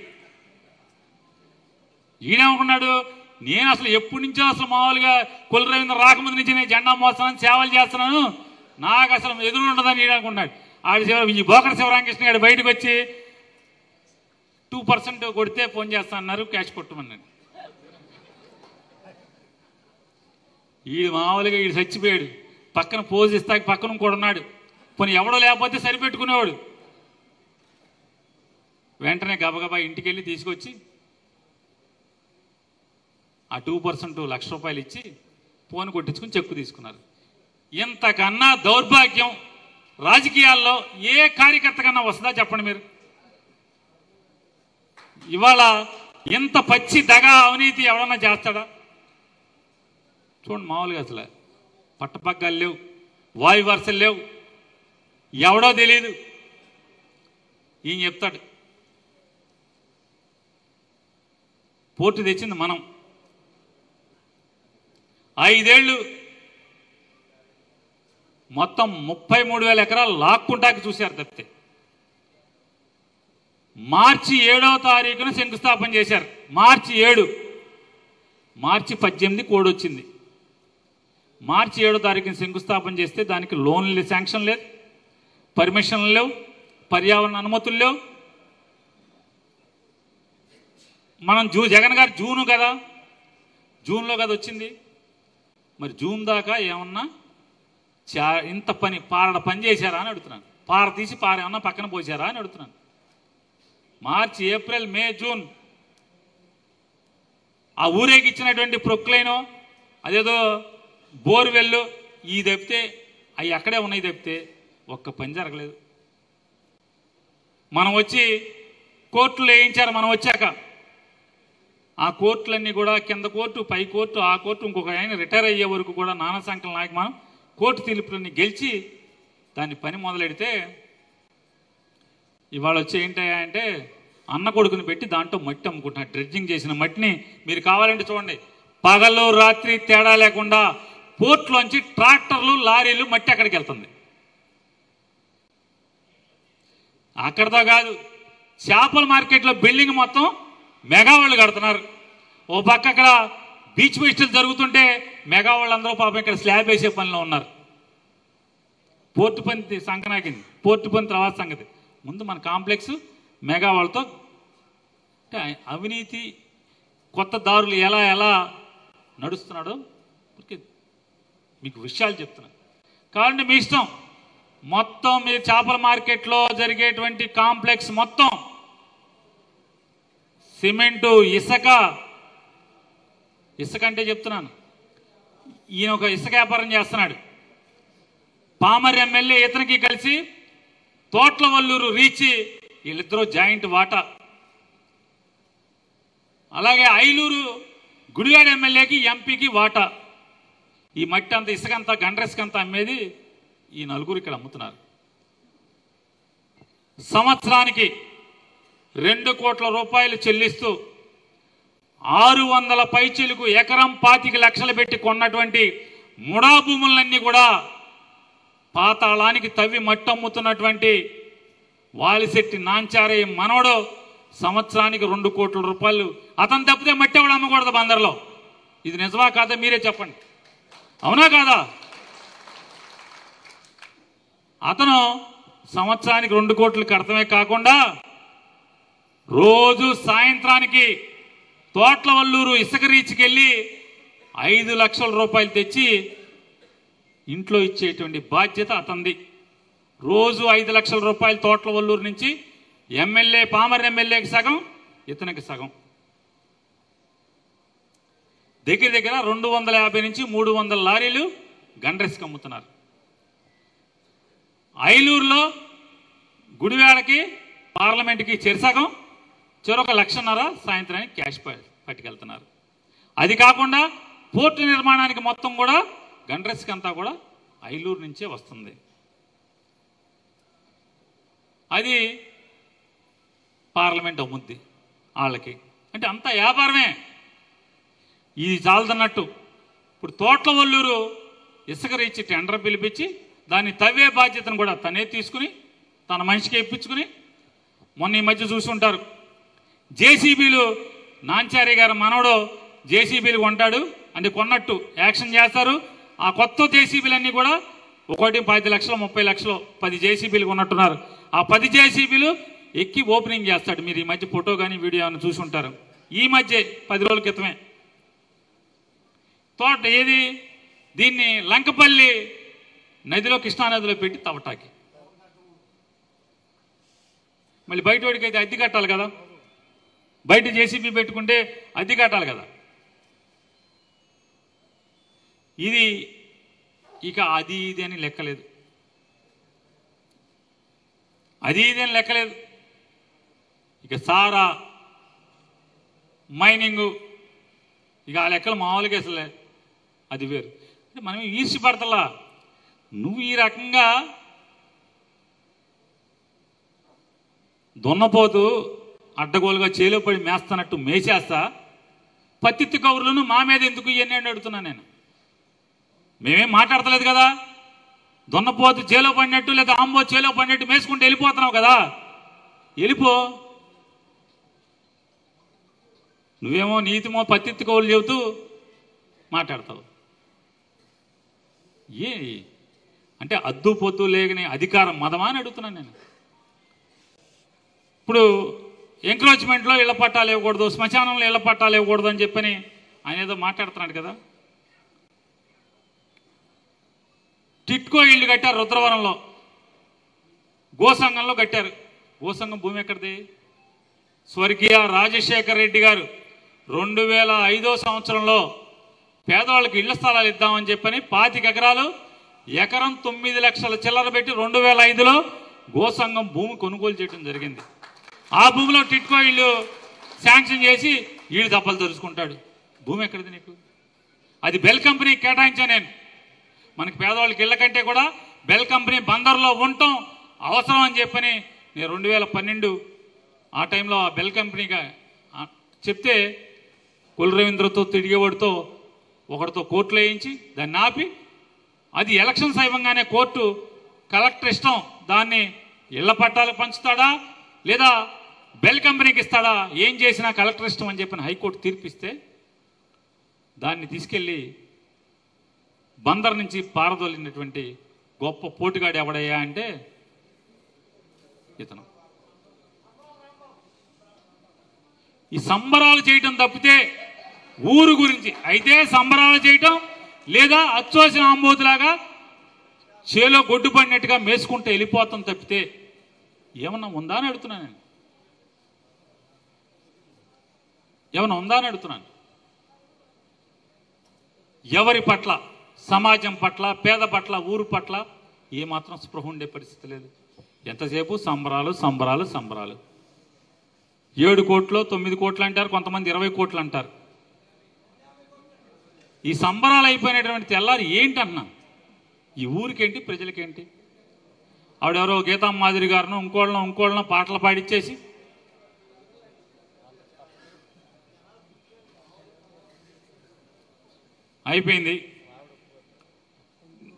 ఈయనేమనుకున్నాడు, నేను అసలు ఎప్పటి నుంచో అసలు మామూలుగా కొల్లు రవీంద్ర రాకముందు నుంచి నేను జెండా మోస్తున్నాను, సేవలు చేస్తున్నాను, నాకు అసలు ఎదురు ఉండదని ఈయన అనుకున్నాడు. ఈ బోకర్ శివరామకృష్ణ గారు బయటకు వచ్చి 2% కొడితే ఫోన్ చేస్తా అన్నారు, క్యాష్ కొట్టమన్నాడు. ఈడు మామూలుగా ఈడు చచ్చిపోయాడు. పక్కన పోజ్ ఇస్తాకి పక్కన కూడా ఉన్నాడు. పోనీ ఎవడో లేకపోతే సరిపెట్టుకునేవాడు. వెంటనే గబగబా ఇంటికి వెళ్ళి తీసుకొచ్చి ఆ 2% ₹1,00,000 ఇచ్చి ఫోన్ కొట్టించుకుని చెక్కు తీసుకున్నారు. ఇంతకన్నా దౌర్భాగ్యం రాజకీయాల్లో ఏ కార్యకర్త కన్నా వస్తుందా చెప్పండి మీరు? ఇవాళ ఇంత పచ్చి దగా అవినీతి ఎవడన్నా చేస్తాడా? చూడండి, మామూలుగా అసలు పట్టపగ్గాలు లేవు, వాయు వరుసలు లేవు, ఎవడో తెలియదు. ఈయన చెప్తాడు పోర్టు తెచ్చింది మనం, 5 ఏళ్ళు మొత్తం 33,000 ఎకరాలు లాక్కుంటాకి చూశారు తప్పితే మార్చి 7వ తారీఖున శంకుస్థాపన చేశారు. మార్చి 7, మార్చి 18 కోడ్ వచ్చింది. మార్చి 7వ తారీఖున శంకుస్థాపన చేస్తే దానికి లోన్లు శాంక్షన్ లేదు, పర్మిషన్లు లేవు, పర్యావరణ అనుమతులు లేవు. మనం జగన్ గారు జూన్లో కదా వచ్చింది. మరి జూన్ దాకా ఏమన్నా ఇంత పని చేశారా అని అడుగుతున్నాను. పార తీసి ఏమన్నా పక్కన పోసారా అని అడుగుతున్నాను. మార్చి, ఏప్రిల్, మే, జూన్ ఆ ఊరేగిచ్చినటువంటి ప్రొక్లైనో అదేదో బోర్వెల్ ఈ తప్పితే అవి అక్కడే ఉన్నాయి తప్పితే ఒక్క పని జరగలేదు. మనం వచ్చి కోర్టులు వేయించారు. మనం వచ్చాక ఆ కోర్టులన్నీ కూడా కింద కోర్టు, పై కోర్టు, ఆ కోర్టు, ఇంకొక ఆయన రిటైర్ అయ్యే వరకు కూడా నానా సంఖ్యలో నాయకు మనం కోర్టు తీర్పులన్నీ గెలిచి దాన్ని పని మొదలెడితే ఇవాళ వచ్చి ఏంటంటే అన్న కొడుకుని పెట్టి దాంట్లో మట్టి అమ్ముకుంటున్నారు. డ్రెడ్జింగ్ చేసిన మట్టిని మీరు కావాలంటే చూడండి, పగలు రాత్రి తేడా లేకుండా పోర్టులోంచి ట్రాక్టర్లు, లారీలు మట్టి అక్కడికి వెళ్తుంది. అక్కడతో కాదు, చేపల మార్కెట్లో బిల్డింగ్ మొత్తం మెగా వాళ్ళు కడుతున్నారు. ఓ పక్క అక్కడ బీచ్ ఫెస్టివల్ జరుగుతుంటే మెగా వాళ్ళందరూ పాపం ఇక్కడ స్లాబ్ వేసే పనిలో ఉన్నారు. పోర్టు పని సంకనాకింది. పోర్టు పని తర్వాత సంగతి. ముందు మన కాంప్లెక్స్ మెగా వాళ్ళతో అవినీతి కొత్త దారులు ఎలా నడుస్తున్నాడో మీకు విషయాలు చెప్తున్నాను. కాబట్టి మీ ఇష్టం. మొత్తం మీరు చేపల మార్కెట్లో జరిగేటువంటి కాంప్లెక్స్ మొత్తం సిమెంటు, ఇసుక అంటే చెప్తున్నాను, ఈయన ఒక ఇసుక వ్యాపారం చేస్తున్నాడు. పామర్ ఎమ్మెల్యే ఇతనికి కలిసి తోట్ల వల్లూరు రీచి వీళ్ళిద్దరూ జాయింట్ వాటా. అలాగే ఐలూరు గుడివాడ ఎమ్మెల్యేకి, ఎంపీకి వాటా. ఈ మట్టి అంతా, ఇసుక అంతా, గండ్రెస్కంతా అమ్మేది ఈ నలుగురు ఇక్కడ అమ్ముతున్నారు. సంవత్సరానికి 2 కోట్ల రూపాయలు చెల్లిస్తూ 600 పైచీలకు ఎకరం 25 లక్షలు పెట్టి కొన్నటువంటి ముడా భూములన్నీ కూడా పాతాళానికి తవ్వి మట్టి అమ్ముతున్నటువంటి వాలిశెట్టి నాంచారయ్య మనవడు సంవత్సరానికి 2 కోట్ల రూపాయలు. అతను తప్పితే మట్టి ఎవడు అమ్మకూడదు బందర్లో. ఇది నిజమా కాదా మీరే చెప్పండి. అవునా కాదా? అతను సంవత్సరానికి 2 కోట్లు కడతమే కాకుండా రోజు సాయంత్రానికి తోట్ల వల్లూరు ఇసుక రీచ్కి వెళ్ళి 5 లక్షల రూపాయలు తెచ్చి ఇంట్లో ఇచ్చేటువంటి బాధ్యత అతనిది. రోజు 5 లక్షల రూపాయలు తోట్ల వల్లూరు నుంచి ఎమ్మెల్యే, పామర్ ఎమ్మెల్యేకి సగం, ఇతనికి సగం. దగ్గర 250 నుంచి 300 లారీలు గండ్రెస్కి అమ్ముతున్నారు. ఐలూరులో గుడివాడకి, పార్లమెంట్కి చెరసగం, చెరొక 1.5 లక్ష సాయంత్రానికి క్యాష్ పట్టుకెళ్తున్నారు. అది కాకుండా పోర్టు నిర్మాణానికి మొత్తం కూడా గండ్రెస్కి అంతా కూడా ఐలూరు నుంచే వస్తుంది. అది పార్లమెంట్ అమ్ముద్ది వాళ్ళకి. అంటే అంతా వ్యాపారమే. ఇది చాలదన్నట్టు ఇప్పుడు తోట్ల వల్లూరు ఇసుక రీచి టెండర్ పిలిపించి దాన్ని తవ్వే బాధ్యతను కూడా తనే తీసుకుని తన మనిషికి ఇప్పించుకుని, మొన్న ఈ మధ్య చూసుంటారు జేసీబీలు, నాంచారి గారు మనవడు జేసీబీలు కొంటాడు, అంటే కొన్నట్టు యాక్షన్ చేస్తారు. ఆ కొత్త జేసీబీలన్నీ కూడా ఒకటి 10 లక్షలు, 30 లక్షలు 10 జేసీబీలు కొన్నట్టున్నారు. ఆ 10 జేసీబీలు ఎక్కి ఓపెనింగ్ చేస్తాడు. మీరు ఈ మధ్య ఫోటో కానీ వీడియో అని చూసుంటారు. ఈ మధ్య 10 రోజుల క్రితమే తోట ఏది దీన్ని లంకపల్లి నదిలో, కృష్ణానదిలో పెట్టి తవ్వటాకి. మళ్ళీ బయట వాడికైతే అద్దె కట్టాలి కదా, బయట జేసీబీ పెట్టుకుంటే అద్దె కట్టాలి కదా. ఇది ఇక అది ఇది అని లెక్కలేదు, అది ఇది అని లెక్కలేదు. ఇక సారా, మైనింగు, ఇక ఆ లెక్కలు మామూలుగా అసలే అది వేరు. అంటే మనం ఈర్ష్యపడతలా. నువ్వు ఈ రకంగా దున్నపోతూ అడ్డగోలుగా చేలో పడి మేస్తున్నట్టు మేసేస్తా, పత్తిత్తి కౌరులను మా మీద ఎందుకు ఇవన్నీ అని అడుగుతున్నాను నేను. మేమేం మాట్లాడతలేదు కదా. దున్నపోతు చేలో పడినట్టు లేదా ఆంబో చేలో పడినట్టు మేసుకుంటూ వెళ్ళిపోతున్నావు కదా, వెళ్ళిపో. నువ్వేమో నీతిమో పత్తిత్తుకోలు చెబుతూ మాట్లాడతావు. ఏ అంటే అద్దు పొద్దు లేని అధికారం మదమా అని అడుగుతున్నాను నేను. ఇప్పుడు ఎంక్రోచ్మెంట్లో ఇళ్ల పట్టాలు ఇవ్వకూడదు, శ్మశానంలో ఇళ్ల పట్టాలు ఇవ్వకూడదు అని చెప్పని ఆయన ఏదో మాట్లాడుతున్నాడు కదా. టిట్కో ఇళ్ళు కట్టారు రుద్రవరంలో, గోసంఘంలో కట్టారు. గోసంఘం భూమి ఎక్కడిది? స్వర్గీయ రాజశేఖర్ రెడ్డి గారు 2005 సంవత్సరంలో పేదవాళ్ళకి ఇళ్ల స్థలాలు ఇద్దామని చెప్పని 25 ఎకరాలు ఎకరం 9 లక్షల చిల్లర పెట్టి 2005లో గోసంఘం భూమి కొనుగోలు చేయడం జరిగింది. ఆ భూమిలో టిట్కో ఇళ్ళు శాంక్షన్ చేసి ఈడు దప్పలు తెరుచుకుంటాడు. భూమి ఎక్కడిది నీకు? అది బెల్ కంపెనీకి కేటాయించా నేను. మనకి పేదవాళ్ళకి ఇళ్ళ కంటే కూడా బెల్ కంపెనీ బందర్లో ఉండటం అవసరం అని చెప్పని నేను 2012 ఆ టైంలో ఆ బెల్ కంపెనీగా చెప్తే కుల రవీంద్రతో తిరిగేవాడితో ఒకటితో కోర్టులో వేయించి దాన్ని ఆపి, అది ఎలక్షన్స్ అయిపోగానే కోర్టు కలెక్టర్ ఇష్టం, దాన్ని ఇళ్ల పట్టాలకు పంచుతాడా లేదా బెల్ కంపెనీకి ఇస్తాడా, ఏం చేసినా కలెక్టర్ ఇష్టం అని చెప్పిన హైకోర్టు తీర్పిస్తే దాన్ని తీసుకెళ్ళి బందర్ నుంచి పారదోలినటువంటి గొప్ప పోటుగాడు ఎవడయ్యా అంటే ఇతను. ఈ సంబరాలు చేయటం తప్పితే ఊరు గురించి అయితే సంబరాలు చేయటం, లేదా అచ్చోసిన ఆంబోతులాగా చేలో గొడ్డు పడినట్టుగా మేసుకుంటే వెళ్ళిపోతాం తప్పితే ఏమన్నా ఉందా అని అడుగుతున్నాను నేను. ఏమన్నా ఉందా అని అడుగుతున్నాను. ఎవరి పట్ల, సమాజం పట్ల, పేద పట్ల, ఊరు పట్ల ఏమాత్రం స్పృహ ఉండే పరిస్థితి లేదు. ఎంతసేపు సంబరాలు సంబరాలు సంబరాలు. 7 కోట్లు 9 కోట్లు అంటారు, కొంతమంది 20 కోట్లు అంటారు. ఈ సంబరాలు అయిపోయినటువంటి తెల్లారి ఏంటన్నా ఈ ఊరికేంటి, ప్రజలకేంటి? ఆవిడెవరో గీతాం మాదిరి గారిను ఇంకోళ్ళను పాటలు పాడిచ్చేసి అయిపోయింది.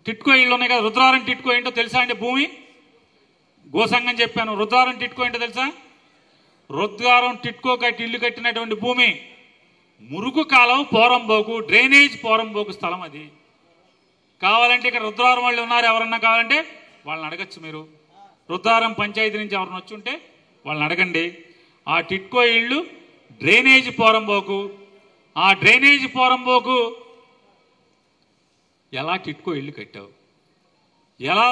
టిట్కో ఇళ్ళు ఉన్నాయి కదా, రుద్రవరం టిట్కో ఏంటో తెలుసా అంటే భూమి గోసంఘం చెప్పాను. రుద్రవరం టిట్కో ఏంటో తెలుసా? రుద్రవరం టిట్కో కట్టి ఇల్లు కట్టినటువంటి భూమి మురుగు కాలం పోరంబోకు, డ్రైనేజ్ పోరంబోకు స్థలం. అది కావాలంటే ఇక్కడ రుద్రవరం వాళ్ళు ఉన్నారు, ఎవరన్నా కావాలంటే వాళ్ళని అడగచ్చు. మీరు రుద్రవరం పంచాయతీ నుంచి ఎవరన్నా వచ్చి ఉంటే వాళ్ళని అడగండి. ఆ టిట్కో ఇళ్ళు డ్రైనేజ్ పోరంబోకు. ఆ డ్రైనేజ్ పోరంబోకు ఎలా టిట్కో ఇల్లు కట్టావు? ఎలా?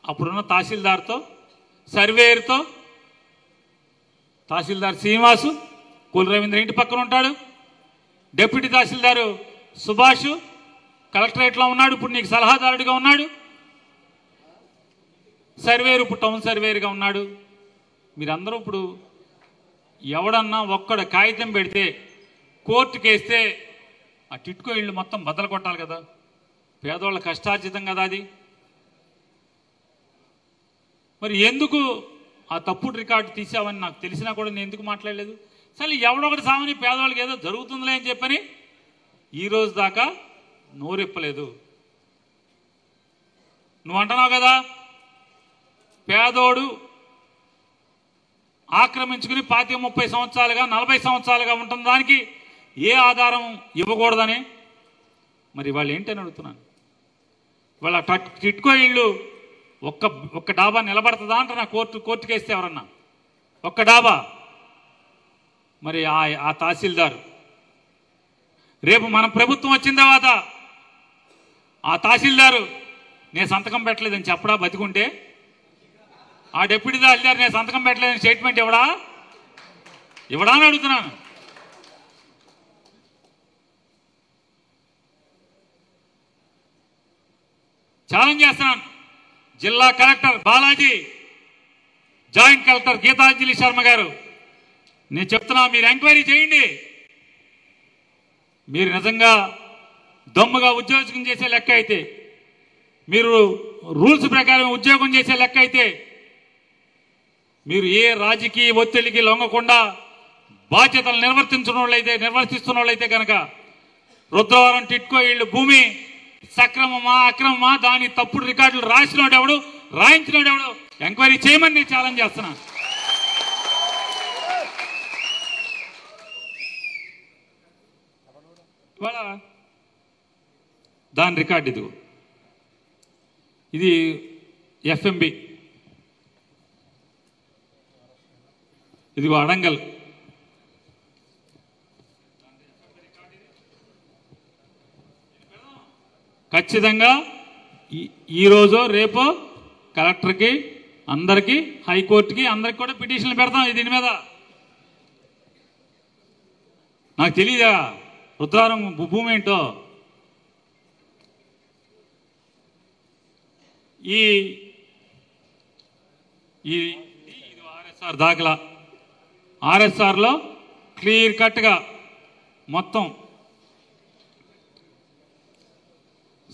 అప్పుడున్న తహసీల్దార్తో, సర్వేయర్తో, తహసీల్దార్ శ్రీనివాసు కుల రవీంద్ర ఇంటి పక్కన ఉంటాడు, డిప్యూటీ తహసీల్దారు సుభాష్ కలెక్టరేట్లో ఉన్నాడు, ఇప్పుడు నీకు సలహాదారుడిగా ఉన్నాడు, సర్వేయర్ ఇప్పుడు టౌన్ సర్వేయర్గా ఉన్నాడు. మీరందరూ ఇప్పుడు ఎవడన్నా ఒక్కడ కాగితం పెడితే కోర్టుకు వేస్తే ఆ టిట్కో ఇళ్ళు మొత్తం బద్దలు కొట్టాలి కదా. పేదవాళ్ళ కష్టార్జితం కదా అది. మరి ఎందుకు ఆ తప్పుడు రికార్డు తీసావని నాకు తెలిసినా కూడా నేను ఎందుకు మాట్లాడలేదు? సరే ఎవడొకటి సామని పేదవాళ్ళకి ఏదో జరుగుతుందిలే అని చెప్పని ఈరోజు దాకా నోరెప్పలేదు. నువ్వు అంటున్నావు కదా పేదోడు ఆక్రమించుకుని 25-30 సంవత్సరాలుగా 40 సంవత్సరాలుగా ఉంటుంది, దానికి ఏ ఆధారం ఇవ్వకూడదని. మరి వాళ్ళు ఏంటని అడుగుతున్నాను. వాళ్ళ టిట్కో ఇళ్ళు ఒక్క డాబా నిలబడుతుందా అంటున్నా. కోర్టుకు వేస్తే ఎవరన్నా ఒక్క డాబా. మరి ఆ తహసీల్దార్ రేపు మన ప్రభుత్వం వచ్చిన తర్వాత ఆ తహసీల్దారు నేను సంతకం పెట్టలేదని చెప్పడా బతికుంటే? ఆ డిప్యూటీ తహసీల్దార్ నేను సంతకం పెట్టలేదని స్టేట్మెంట్ ఇవ్వడా అని అడుగుతున్నాను. ఛాలెంజ్ చేస్తున్నాను. జిల్లా collector Balaji, joint collector Geetanjali Sharma garu, నేను చెప్తున్నా, మీరు ఎంక్వైరీ చేయండి. మీరు నిజంగా దమ్ముగా ఉద్యోగం చేసే లెక్క అయితే, మీరు రూల్స్ ప్రకారం ఉద్యోగం చేసే లెక్క అయితే, మీరు ఏ రాజకీయ ఒత్తిడికి లొంగకుండా బాధ్యతలు నిర్వర్తిస్తున్న వాళ్ళైతే కనుక రుద్రవరం టిట్కో ఇళ్ళు భూమి సక్రమమా అక్రమమా, దాని తప్పుడు రికార్డులు రాసినోడు ఎవడు, రాయించినోడు ఎవడు, ఎంక్వైరీ చేయమని నేను ఛాలెంజ్ చేస్తున్నాను. ఇవాళ దాని రికార్డు ఇది ఎఫ్ఎంబి, ఇదిగో అడంగల్, ఖచ్చితంగా ఈరోజు రేపు కలెక్టర్కి, అందరికీ, హైకోర్టుకి, అందరికి కూడా పిటిషన్లు పెడతాం దీని మీద. నాకు తెలియదా రుద్రారం భూమి ఏంటో. ఇది ఆర్ఎస్ఆర్ దాఖలా. ఆర్ఎస్ఆర్లో క్లియర్ కట్గా మొత్తం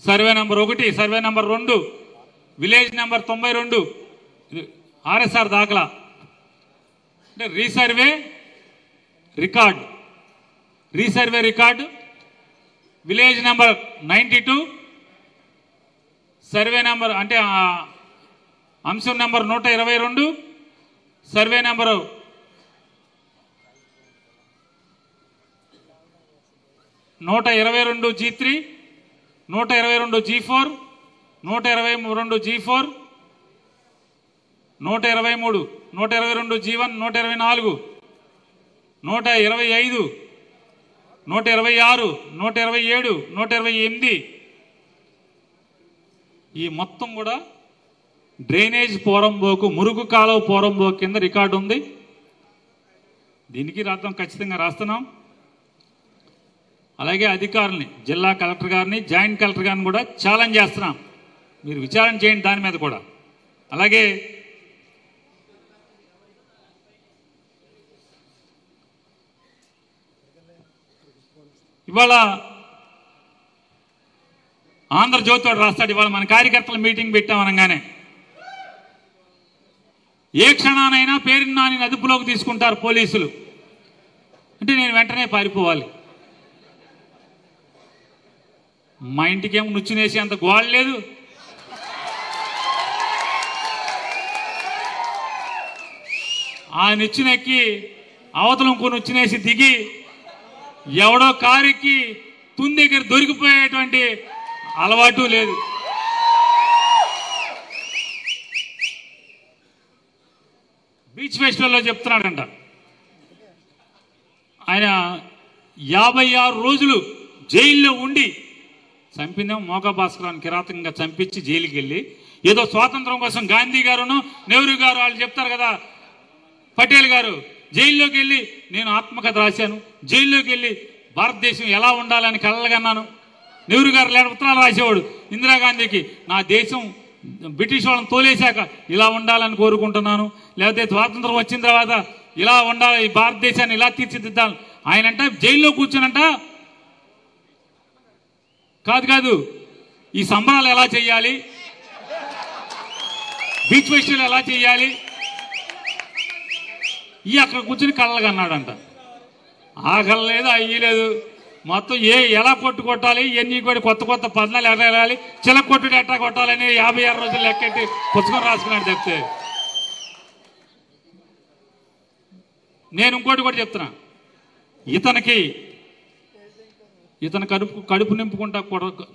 survey number 1, survey number 2, village number 92 RSR దాఖలా. అంటే resurvey record, village number 92, survey number అంటే అంశం number 122, survey number 122 G3, 122 G4, 122 G4, 123, 122 G1, 124, 125, 126, 127, 128 ఈ మొత్తం కూడా డ్రైనేజ్ పోరంబోకు, మురుగు కాలువ పోరంబోకు కింద రికార్డు ఉంది. దీనికి రాద్దాం, ఖచ్చితంగా రాస్తున్నాం. అలాగే అధికారుల్ని, జిల్లా కలెక్టర్ గారిని, జాయింట్ కలెక్టర్ గారిని కూడా ఛాలెంజ్ చేస్తున్నాం, మీరు విచారణ చేయండి దాని మీద కూడా. అలాగే ఇవాళ ఆంధ్రజ్యోతి వాడు రాస్తాడు, ఇవాళ మన కార్యకర్తల మీటింగ్ పెట్టామనగానే ఏ క్షణానైనా పేరుని నాని అదుపులోకి తీసుకుంటారు పోలీసులు అంటే నేను వెంటనే పారిపోవాలి. మా ఇంటికి ఏమో నుచ్చునేసి అంత గోడ లేదు. ఆ నిచ్చునెక్కి అవతలం ఇంకో నుచ్చునేసి దిగి ఎవడో కారుకి తుని దగ్గర దొరికిపోయేటువంటి అలవాటు లేదు. బీచ్ ఫెస్టివల్లో చెప్తున్నాడంట ఆయన 56 రోజులు జైల్లో ఉండి చంపిందేమో మోకా భాస్కరాన్ని కిరాతకంగా చంపించి జైలుకి వెళ్ళి ఏదో స్వాతంత్రం కోసం గాంధీ గారును నెహ్రూ గారు వాళ్ళు చెప్తారు కదా, పటేల్ గారు జైల్లోకి వెళ్ళి నేను ఆత్మకథ రాశాను, జైల్లోకి వెళ్ళి భారతదేశం ఎలా ఉండాలని కలలుగన్నాను. నెహ్రూ గారు లేని ఉత్తరాలు రాసేవాడు ఇందిరాగాంధీకి, నా దేశం బ్రిటిష్ వాళ్ళని తోలేశాక ఇలా ఉండాలని కోరుకుంటున్నాను, లేకపోతే స్వాతంత్రం వచ్చిన తర్వాత ఇలా ఉండాలి, ఈ భారతదేశాన్ని ఇలా తీర్చిదిద్దాలి. ఆయనంట జైల్లో కూర్చునంట కాదు ఈ సంబరాలు ఎలా చేయాలి, బీచ్ ఫెస్టివల్ ఎలా చేయాలి, ఈ అక్కడ కూర్చుని కళ్ళగన్నాడంట. ఆ కళ్ళ లేదు, అయ్యి లేదు, మొత్తం ఎలా కొట్టాలి, ఎన్ని కూడా కొత్త పద్నాలు ఎట్లా వెళ్ళాలి, చిలక కొట్టుడు ఎట్లా కొట్టాలని 56 రోజులు లెక్కెట్టి పుస్తకం రాసుకున్నాడు. చెప్తే నేను ఇంకోటి కూడా చెప్తున్నా, ఇతను కడుపు నింపుకుంటా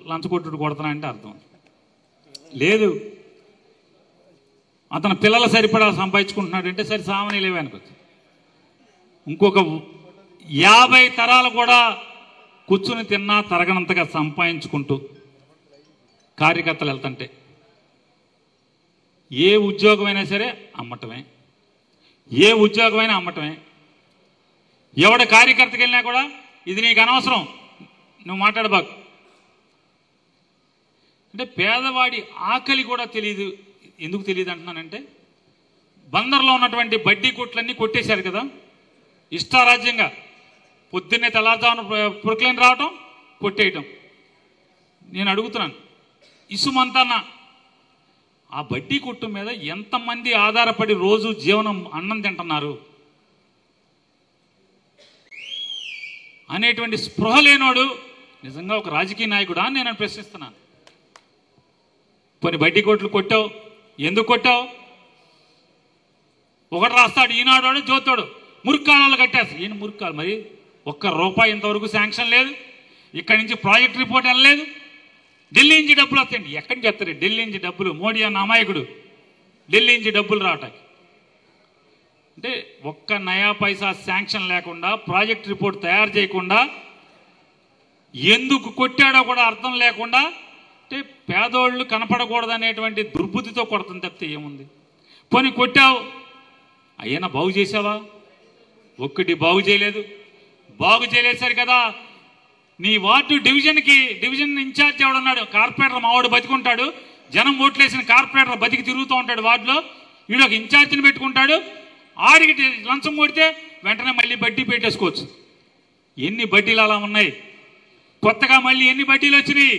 లంచ కొట్టుడు కొడుతున్నా అంటే అర్థం లేదు. అతను పిల్లల సరిపడా సంపాదించుకుంటున్నాడు అంటే సరే సామాన్య లేవే అనుకోవచ్చు. ఇంకొక 50 తరాలు కూడా కూర్చుని తిన్నా తరగనంతగా సంపాదించుకుంటూ కార్యకర్తలు వెళ్తుంటే ఏ ఉద్యోగమైనా సరే అమ్మటమే, ఏ ఉద్యోగమైనా అమ్మటమే. ఎవడ కార్యకర్తకి వెళ్ళినా కూడా ఇది నీకు అనవసరం, నువ్వు మాట్లాడబాకు అంటే పేదవాడి ఆకలి కూడా తెలియదు. ఎందుకు తెలియదు అంటున్నానంటే బందర్లో ఉన్నటువంటి బడ్డీ కొట్లన్నీ కొట్టేశారు కదా ఇష్టారాజ్యంగా. పొద్దున్నే తెల్లారుజామున పురకలేని రావటం, కొట్టేయటం. నేను అడుగుతున్నాను, ఇసుమంతన్నా ఆ బడ్డీ కొట్టు మీద ఎంతమంది ఆధారపడి రోజు జీవనం అన్నం తింటున్నారు అనేటువంటి స్పృహ లేనోడు నిజంగా ఒక రాజకీయ నాయకుడా అని నేను ప్రశ్నిస్తున్నాను. కొన్ని బడ్డీ కొట్లు కొట్టావు, ఎందుకు కొట్టావు? ఒకటి రాస్తాడు ఈనాడు జ్యోతాడు మురుక్కాలలో కట్టేస్తాడు. ఈయన మురుక్కాలు మరి ₹1 ఇంతవరకు శాంక్షన్ లేదు. ఇక్కడి నుంచి ప్రాజెక్ట్ రిపోర్ట్ వెళ్ళలేదు. ఢిల్లీ నుంచి డబ్బులు వస్తాయండి. ఎక్కడి నుంచి వస్తారు? ఢిల్లీ నుంచి డబ్బులు. మోడీ అన్న అమాయకుడు ఢిల్లీ నుంచి డబ్బులు రావటానికి. అంటే ఒక్క నయా పైసా శాంక్షన్ లేకుండా, ప్రాజెక్ట్ రిపోర్ట్ తయారు చేయకుండా, ఎందుకు కొట్టాడో కూడా అర్థం లేకుండా, అంటే పేదోళ్ళు కనపడకూడదనేటువంటి దుర్బుద్ధితో కొడతాం తప్పితే ఏముంది? పోనీ కొట్టావు, అయ్యనా బాగు చేసావా? ఒక్కటి బాగు చేయలేదు. బాగు చేయలేసారు కదా. నీ వార్డు డివిజన్ ఇన్ఛార్జ్ ఎవడున్నాడు? కార్పొరేటర్ మావాడు బతికుంటాడు. జనం ఓట్లేసిన కార్పొరేటర్ బతికి తిరుగుతూ ఉంటాడు వార్డులో. వీడు ఒక ఇన్ఛార్జిని పెట్టుకుంటాడు. ఆడికి లంచం కొడితే వెంటనే మళ్ళీ బడ్డీ పెట్టేసుకోవచ్చు. ఎన్ని బడ్డీలు అలా ఉన్నాయి? కొత్తగా మళ్ళీ ఎన్ని బడ్డీలు వచ్చినాయి?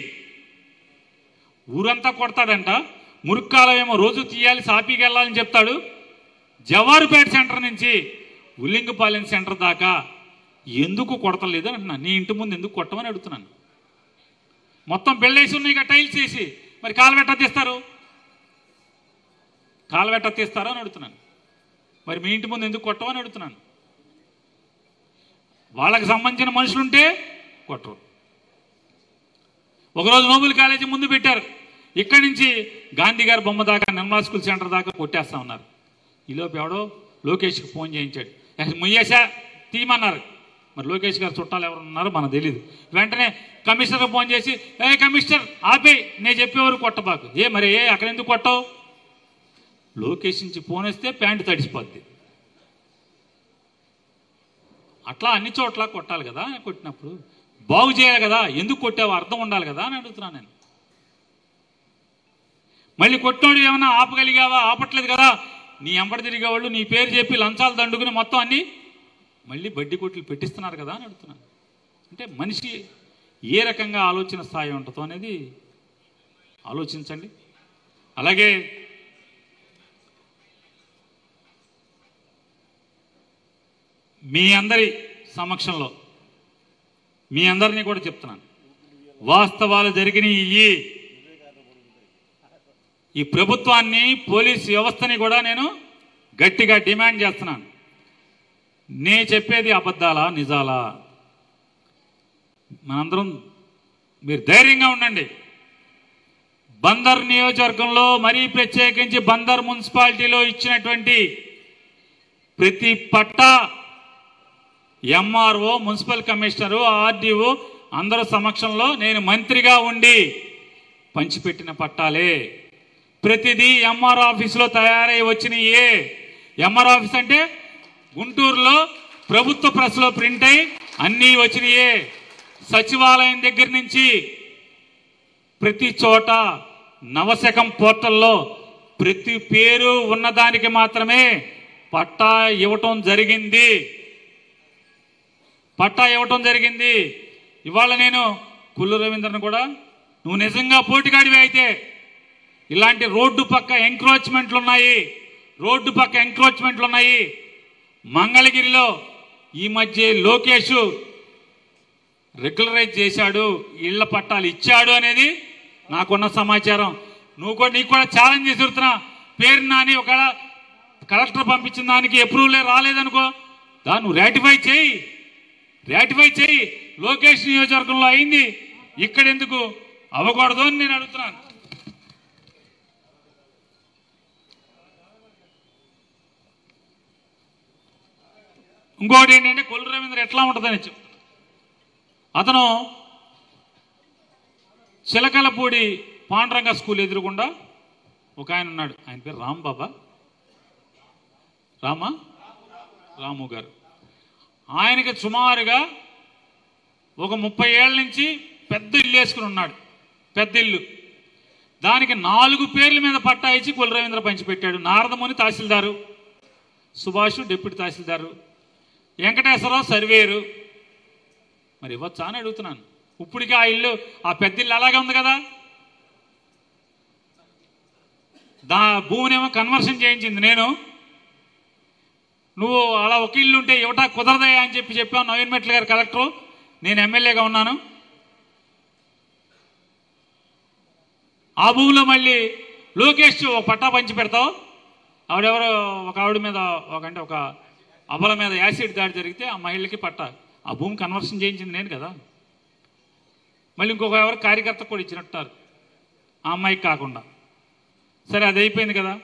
ఊరంతా కొడతాడంట. మురుక్కాలం ఏమో రోజు తీయాలి, సాపీకి వెళ్ళాలని చెప్తాడు. జవారుపేట సెంటర్ నుంచి ఉల్లింగపాలెం సెంటర్ దాకా ఎందుకు కొడతలేదు అని అంటున్నాను. నీ ఇంటి ముందు ఎందుకు కొట్టమని అడుగుతున్నాను. మొత్తం బిల్డేసి ఉన్నాయి కదా, టైల్స్ వేసి, మరి కాలువెట్ట తీస్తారు? కాలువెట్ట తీస్తారా అని అడుగుతున్నాను. మరి మీ ఇంటి ముందు ఎందుకు కొట్టమని అడుగుతున్నాను. వాళ్ళకి సంబంధించిన మనుషులుంటే కొట్టరు. ఒకరోజు నోబెల్ కాలేజీ ముందు పెట్టారు. ఇక్కడి నుంచి గాంధీ గారి బొమ్మ దాకా, నిర్మలా స్కూల్ సెంటర్ దాకా కొట్టేస్తా ఉన్నారు. ఈలోపు ఎవడో లోకేష్కి ఫోన్ చేయించాడు. ముయ్యేశా తీయమన్నారు. మరి లోకేష్ గారు చుట్టాలు ఎవరు ఉన్నారో మనకు తెలియదు. వెంటనే కమిషనర్కి ఫోన్ చేసి, కమిషనర్ ఆపే, నేను చెప్పేవారు కొట్టబాకు. మరి అక్కడ ఎందుకు కొట్టవు? లోకేష్ నుంచి ఫోన్ వస్తే ప్యాంటు తడిసిపోద్ది. అట్లా అన్ని చోట్ల కొట్టాలి కదా. కొట్టినప్పుడు బాగు చేయాలి కదా. ఎందుకు కొట్టావో అర్థం ఉండాలి కదా అని అడుగుతున్నాను నేను. మళ్ళీ కొట్టినోడు ఏమన్నా ఆపగలిగావా? ఆపట్లేదు కదా. నీ ఎంబడి తిరిగేవాళ్ళు నీ పేరు చెప్పి లంచాలు దండుకుని మొత్తం అన్ని మళ్ళీ బడ్డీ కొట్లు పెట్టిస్తున్నారు కదా అని అడుగుతున్నాను. అంటే మనిషి ఏ రకంగా ఆలోచన స్థాయి ఉంటుందో అనేది ఆలోచించండి. అలాగే మీ అందరి సమక్షంలో మీ అందరినీ కూడా చెప్తున్నాను, వాస్తవాలు జరిగినాయి. ఈ ప్రభుత్వాన్ని, పోలీస్ వ్యవస్థని కూడా నేను గట్టిగా డిమాండ్ చేస్తున్నాను. నే చెప్పేది అబద్ధాలా నిజాలా? మనందరం మీరు ధైర్యంగా ఉండండి. బందర్ నియోజకవర్గంలో, మరీ ప్రత్యేకించి బందర్ మున్సిపాలిటీలో ఇచ్చినటువంటి ప్రతి పట్టా ఎంఆర్ఓ, మున్సిపల్ కమిషనరు, ఆర్డీఓ అందరి సమక్షంలో నేను మంత్రిగా ఉండి పంచిపెట్టిన పట్టాలే. ప్రతిదీ ఎంఆర్ ఆఫీసులో తయారై వచ్చినాయే. ఎంఆర్ ఆఫీస్ అంటే గుంటూరులో ప్రభుత్వ ప్రెస్లో ప్రింట్ అయి అన్నీ వచ్చినాయే. సచివాలయం దగ్గర నుంచి ప్రతి చోట నవశకం పోర్టల్లో ప్రతి పేరు ఉన్నదానికి మాత్రమే పట్టా ఇవ్వటం జరిగింది. ఇవాళ నేను కుల్లు రవీంద్రను కూడా, నువ్వు నిజంగా పోటీగాడివి అయితే ఇలాంటి రోడ్డు పక్క ఎంక్రోచ్మెంట్లు ఉన్నాయి. మంగళగిరిలో ఈ మధ్య లోకేష్ రెగ్యులరైజ్ చేశాడు, ఇళ్ల పట్టాలు ఇచ్చాడు అనేది నాకున్న సమాచారం. నీకు కూడా ఛాలెంజ్ చేసి చెప్తున్నా. పేరు నాని ఒక కలెక్టర్ పంపించిన దానికి అప్రూవలే రాలేదనుకో, దాన్ని నువ్వు రాటిఫై చేయి. లోకేష్ నియోజకవర్గంలో అయింది, ఇక్కడ ఎందుకు అవ్వకూడదు అని నేను అడుగుతున్నాను. ఇంకోటి ఏంటంటే కొల్లు రవీంద్ర ఎట్లా ఉంటుందని చెప్తాను. అతను చిలకలపూడి పాండురంగ స్కూల్ ఎదురుగుండా ఒక ఆయన ఉన్నాడు. ఆయన పేరు రాము గారు. ఆయనకి సుమారుగా ఒక 30 ఏళ్ల నుంచి పెద్ద ఇల్లు వేసుకుని ఉన్నాడు. పెద్ద ఇల్లు. దానికి 4 పేర్ల మీద పట్టా ఇచ్చి కొల్లు రవీంద్ర పంచిపెట్టాడు. Naradamuni tahsildar, Subhash deputy tahsildar, Venkateswararao surveyor. మరి ఇవ్వచ్చా అని అడుగుతున్నాను. ఇప్పటికీ ఆ ఇల్లు, ఆ పెద్ద ఇల్లు అలాగే ఉంది కదా. భూమినేమో కన్వర్షన్ చేయించింది నేను. నువ్వు అలా ఒక ఇల్లు ఉంటే ఇవ్వటా కుదరదయా అని చెప్పాను నవీన్ మెట్ల గారు కలెక్టరు. నేను ఎమ్మెల్యేగా ఉన్నాను. ఆ భూమిలో మళ్ళీ లోకేష్ ఒక పట్టా పంచి పెడతావు. ఆవిడెవరో ఒక ఆవిడ మీద ఒక అబల మీద యాసిడ్ దాడి జరిగితే ఆ మహిళకి పట్టా, ఆ భూమి కన్వర్షన్ చేయించింది నేను కదా. మళ్ళీ ఇంకొక ఎవరు కార్యకర్త కూడా ఇచ్చినట్టారు ఆ అమ్మాయికి కాకుండా. సరే అది అయిపోయింది కదా.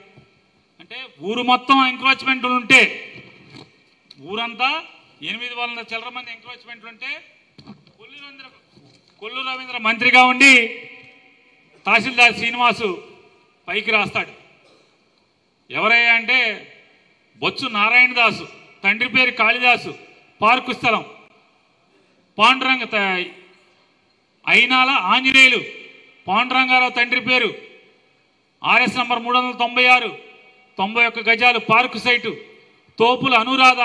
అంటే ఊరు మొత్తం ఎంక్రోచ్మెంట్లు ఉంటే, ఊరంతా 800 చిల్లర మంది ఎంక్రోచ్మెంట్లు ఉంటే కొల్లు రవీంద్ర మంత్రిగా ఉండి తహసీల్దార్ శ్రీనివాసు పైకి రాస్తాడు. ఎవరయ్యా అంటే బొత్సు నారాయణదాసు, తండ్రి పేరు కాళిదాసు, పార్కు స్థలం పాండురంగ అయినాల ఆంజనేయులు, పాండురంగారావు తండ్రి పేరు, ఆర్ఎస్ నంబర్ 396, 91 గజాలు పార్కు సైటు, తోపుల అనురాధ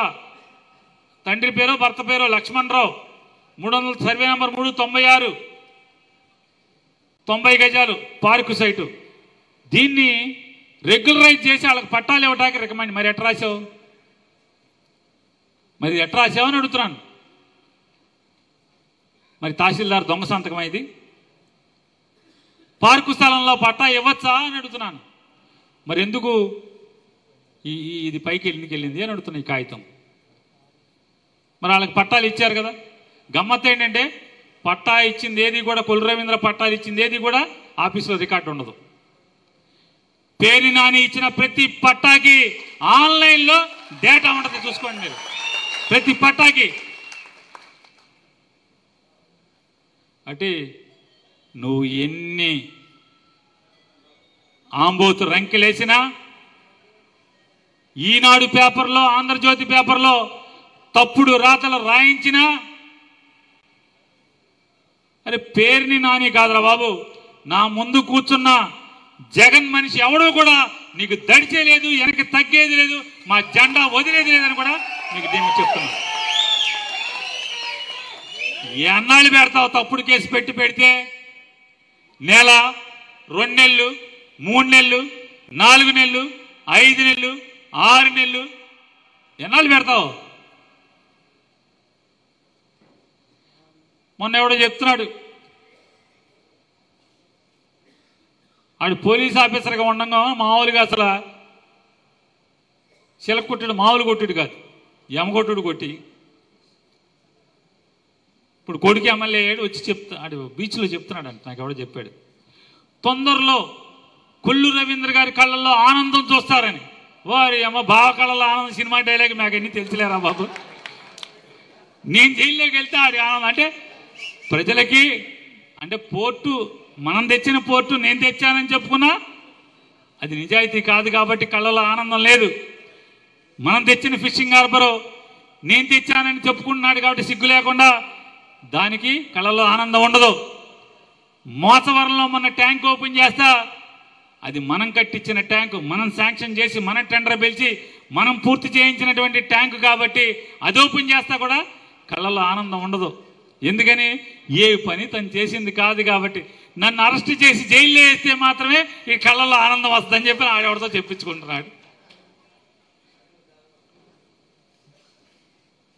తండ్రి పేరు భర్త పేరు లక్ష్మణరావు, 300 సర్వే నంబర్ 396, 90 గజాలు పార్కు సైటు. దీన్ని రెగ్యులరైజ్ చేసి వాళ్ళకి పట్టాలు ఇవ్వడానికి రికమెండ్. మరి ఎట్లా రాసావు? మరి ఎట్లా రాసావు అని అడుగుతున్నాను. మరి తహసీల్దార్ దొంగ సంతకం ఇది. పార్కు స్థలంలో పట్టా ఇవ్వచ్చా అని అడుగుతున్నాను. మరి ఎందుకు ఇది పైకి ఎందుకు వెళ్ళింది అని అడుగుతున్నా ఈ కాగితం. మరి వాళ్ళకి పట్టాలు ఇచ్చారు కదా. గమ్మత్ ఏంటంటే పట్టా ఇచ్చింది ఏది కూడా, కొల్లు రవీంద్ర పట్టాలు ఇచ్చింది ఏది కూడా ఆఫీసులో రికార్డు ఉండదు. పేరు నాని ఇచ్చిన ప్రతి పట్టాకి ఆన్లైన్లో డేటా ఉంటుంది, చూసుకోండి మీరు. ప్రతి పట్టాకి. అంటే నువ్వు ఎన్ని ఆంబోతు రంకెలేసినా, ఈనాడు పేపర్లో, ఆంధ్రజ్యోతి పేపర్లో తప్పుడు రాతలు రాయించినా, అరే పేరుని నాని కాదురా బాబు, నా ముందు కూర్చున్న జగన్ మనిషి ఎవడో కూడా నీకు దడిచేలేదు, వెనక్కి తగ్గేది లేదు, మా జెండా వదిలేది లేదని కూడా నీకు దీన్ని చెప్తున్నా. ఎన్నాళ్ళు పెడతావు తప్పుడు కేసు పెడితే? నెల, 2 నెలలు, 3 నెలలు, 4 నెలలు, 5 నెలలు, 6 నెలలు ఎన్నాళ్ళు పెడతావు? మొన్న ఎవడో చెప్తున్నాడు, ఆడు పోలీస్ ఆఫీసర్గా ఉండగా మామూలుగా అసలు చిలక కొట్టుడు, మామూలు కొట్టుడు కాదు, ఎమగొట్టుడు కొట్టి ఇప్పుడు కొడుకు ఎమ్మెల్యే అయ్యాడు, వచ్చి ఆడు బీచ్లో చెప్తున్నాడు అంట. నాకు ఎవడో చెప్పాడు, తొందరలో కొల్లు రవీంద్ర గారి కళ్ళల్లో ఆనందం చూస్తారని. వారి అమ్మ బావ కళ్ళల్లో ఆనందం సినిమా డైలాగ్ నాకు అన్నీ తెలిసిలేరా బాబు. నేను జైల్లోకి వెళ్తే ఆడి ఆనందం అంటే ప్రజలకి, అంటే పోర్టు మనం తెచ్చిన పోర్టు నేను తెచ్చానని చెప్పుకున్నా అది నిజాయితీ కాదు కాబట్టి కళ్ళలో ఆనందం లేదు. మనం తెచ్చిన ఫిషింగ్ హార్బరు నేను తెచ్చానని చెప్పుకుంటున్నాడు కాబట్టి సిగ్గు లేకుండా దానికి కళ్ళలో ఆనందం ఉండదు. మోసవరంలో మొన్న ట్యాంక్ ఓపెన్ చేస్తా, అది మనం కట్టించిన ట్యాంకు, మనం శాంక్షన్ చేసి, మన టెండర్ పిలిచి మనం పూర్తి చేయించినటువంటి ట్యాంకు కాబట్టి అది ఓపెన్ చేస్తా కూడా కళ్ళలో ఆనందం ఉండదు. ఎందుకని? ఏ పని తను చేసింది కాదు కాబట్టి. నన్ను అరెస్ట్ చేసి జైల్లో వేస్తే మాత్రమే ఈ కళ్ళల్లో ఆనందం వస్తుందని చెప్పి ఆడెవడితో చెప్పించుకుంటున్నాడు.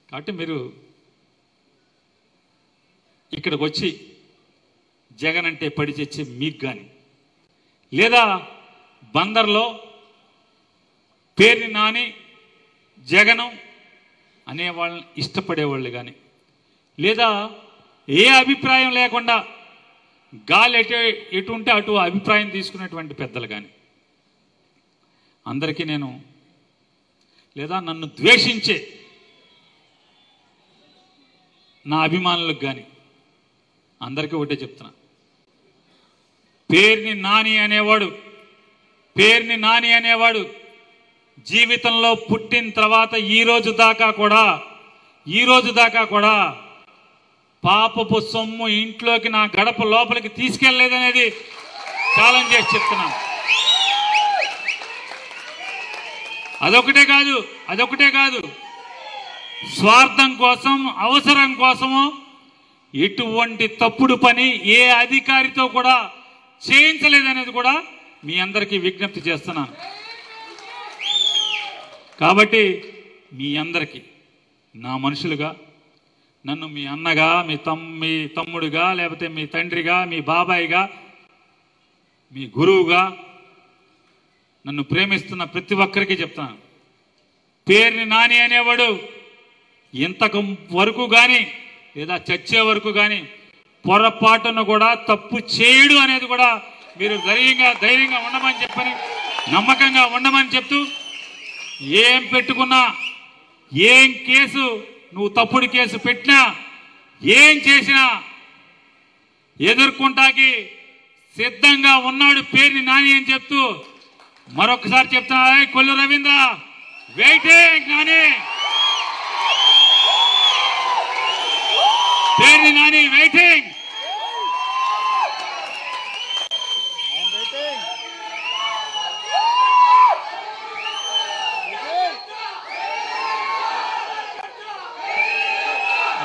కాబట్టి మీరు ఇక్కడికి వచ్చి జగన్ అంటే పడి తెచ్చే మీకు కానీ, లేదా బందర్లో పేరుని నాని జగను అనేవాళ్ళని ఇష్టపడేవాళ్ళు కానీ, లేదా ఏ అభిప్రాయం లేకుండా గాలి ఎటు ఉంటే అటు అభిప్రాయం తీసుకునేటువంటి పెద్దలు కానీ అందరికీ నేను, లేదా నన్ను ద్వేషించే నా అభిమానులకు కానీ అందరికీ ఒకటే చెప్తున్నా, పేరుని నాని అనేవాడు జీవితంలో పుట్టిన తర్వాత ఈ రోజు దాకా కూడా పాపపు సొమ్ము ఇంట్లోకి నా గడప లోపలికి తీసుకెళ్లేదనేది ఛాలెంజ్ చేసి చెప్తున్నాను. అదొకటే కాదు స్వార్థం కోసం, అవసరం కోసము ఎటువంటి తప్పుడు పని ఏ అధికారితో కూడా చేయించలేదనేది కూడా మీ అందరికీ విజ్ఞప్తి చేస్తున్నాను. కాబట్టి మీ అందరికీ నా మనుషులుగా, నన్ను మీ అన్నగా, మీ తమ్ముడుగా, లేకపోతే మీ తండ్రిగా, మీ బాబాయిగా, మీ గురువుగా నన్ను ప్రేమిస్తున్న ప్రతి ఒక్కరికి చెప్తాను, పేరుని నాని అనేవాడు ఇంతకు వరకు కానీ లేదా చచ్చే వరకు కానీ పొరపాటును కూడా తప్పు చేయడు అనేది కూడా మీరు ధైర్యంగా ఉండమని చెప్పని, నమ్మకంగా ఉండమని చెప్తూ, ఏం పెట్టుకున్నా, ఏం కేసు నువ్వు తప్పుడు కేసు పెట్టినా, ఏం చేసినా ఎదుర్కొంటాకి సిద్ధంగా ఉన్నాడు పేర్ని నాని అని చెప్తూ మరొకసారి చెప్తున్నా, కొల్లు రవీంద్ర వెయిటింగ్ నాని, పేర్ని నాని వెయిటింగ్.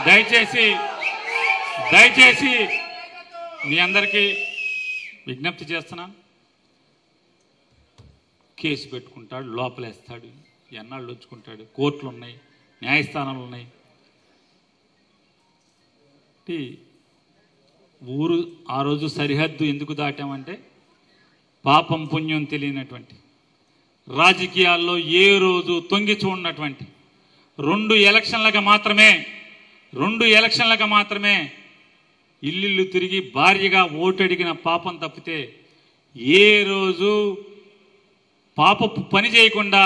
దయచేసి మీ అందరికీ విజ్ఞప్తి చేస్తున్నాను. కేసు పెట్టుకుంటాడు, లోపలేస్తాడు, ఎన్నాళ్ళు ఉంచుకుంటాడు, కోర్టులు ఉన్నాయి, న్యాయస్థానాలు ఉన్నాయి. ఊరు ఆ రోజు సరిహద్దు ఎందుకు దాటామంటే పాపం పుణ్యం తెలియనటువంటి, రాజకీయాల్లో ఏ రోజు తొంగి చూడనటువంటి, 2 ఎలక్షన్లకు మాత్రమే ఇల్లు తిరిగి భార్యగా ఓటడిగిన పాపం తప్పితే ఏ రోజు పాపపు పని చేయకుండా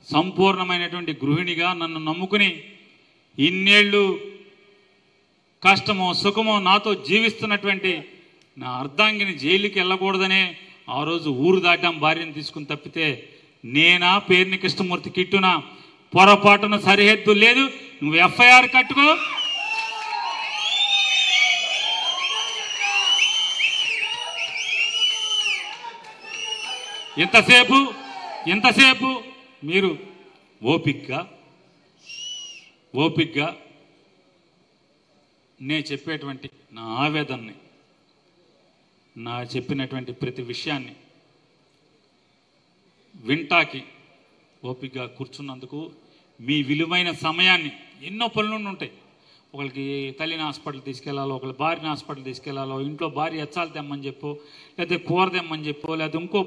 సంపూర్ణమైనటువంటి గృహిణిగా నన్ను నమ్ముకుని ఇన్నేళ్ళు కష్టమో సుఖమో నాతో జీవిస్తున్నటువంటి నా అర్ధాంగిని జైలుకి వెళ్ళకూడదనే ఆ రోజు ఊరు దాటాం భార్యను తీసుకుని తప్పితే, నేనా పేర్ని కృష్ణమూర్తి కిట్టునా పొరపాటున సరిహద్దు లేదు. నువ్వు ఎఫ్ఐఆర్ కట్టుకో, ఎంతసేపు మీరు ఓపిక్గా నేను చెప్పేటువంటి నా ఆవేదనని, నా చెప్పినటువంటి ప్రతి విషయాన్ని వింటాకి ఓపికగా కూర్చున్నందుకు, మీ విలువైన సమయాన్ని, ఎన్నో పనులు ఉంటాయి, ఒకరికి తల్లిని హాస్పిటల్ తీసుకెళ్లాలో, ఒకరి భార్యని హాస్పిటల్ తీసుకెళ్లాలో, ఇంట్లో భార్య ఎచ్చాలు తెమ్మని చెప్పో, లేకపోతే కూర తెమ్మని చెప్పో, లేకపోతే ఇంకో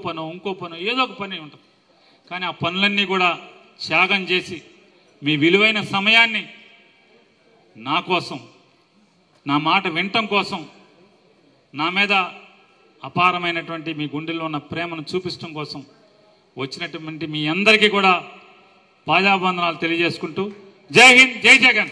పనో ఏదో ఒక పని ఉంటుంది. కానీ ఆ పనులన్నీ కూడా త్యాగం చేసి మీ విలువైన సమయాన్ని నా కోసం, నా మాట వినటం కోసం, నా మీద అపారమైనటువంటి మీ గుండెల్లో ఉన్న ప్రేమను చూపించడం కోసం వచ్చినటువంటి మీ అందరికీ కూడా పాదాబంధనాలు తెలియజేసుకుంటూ, జై హింద్, జై జగన్.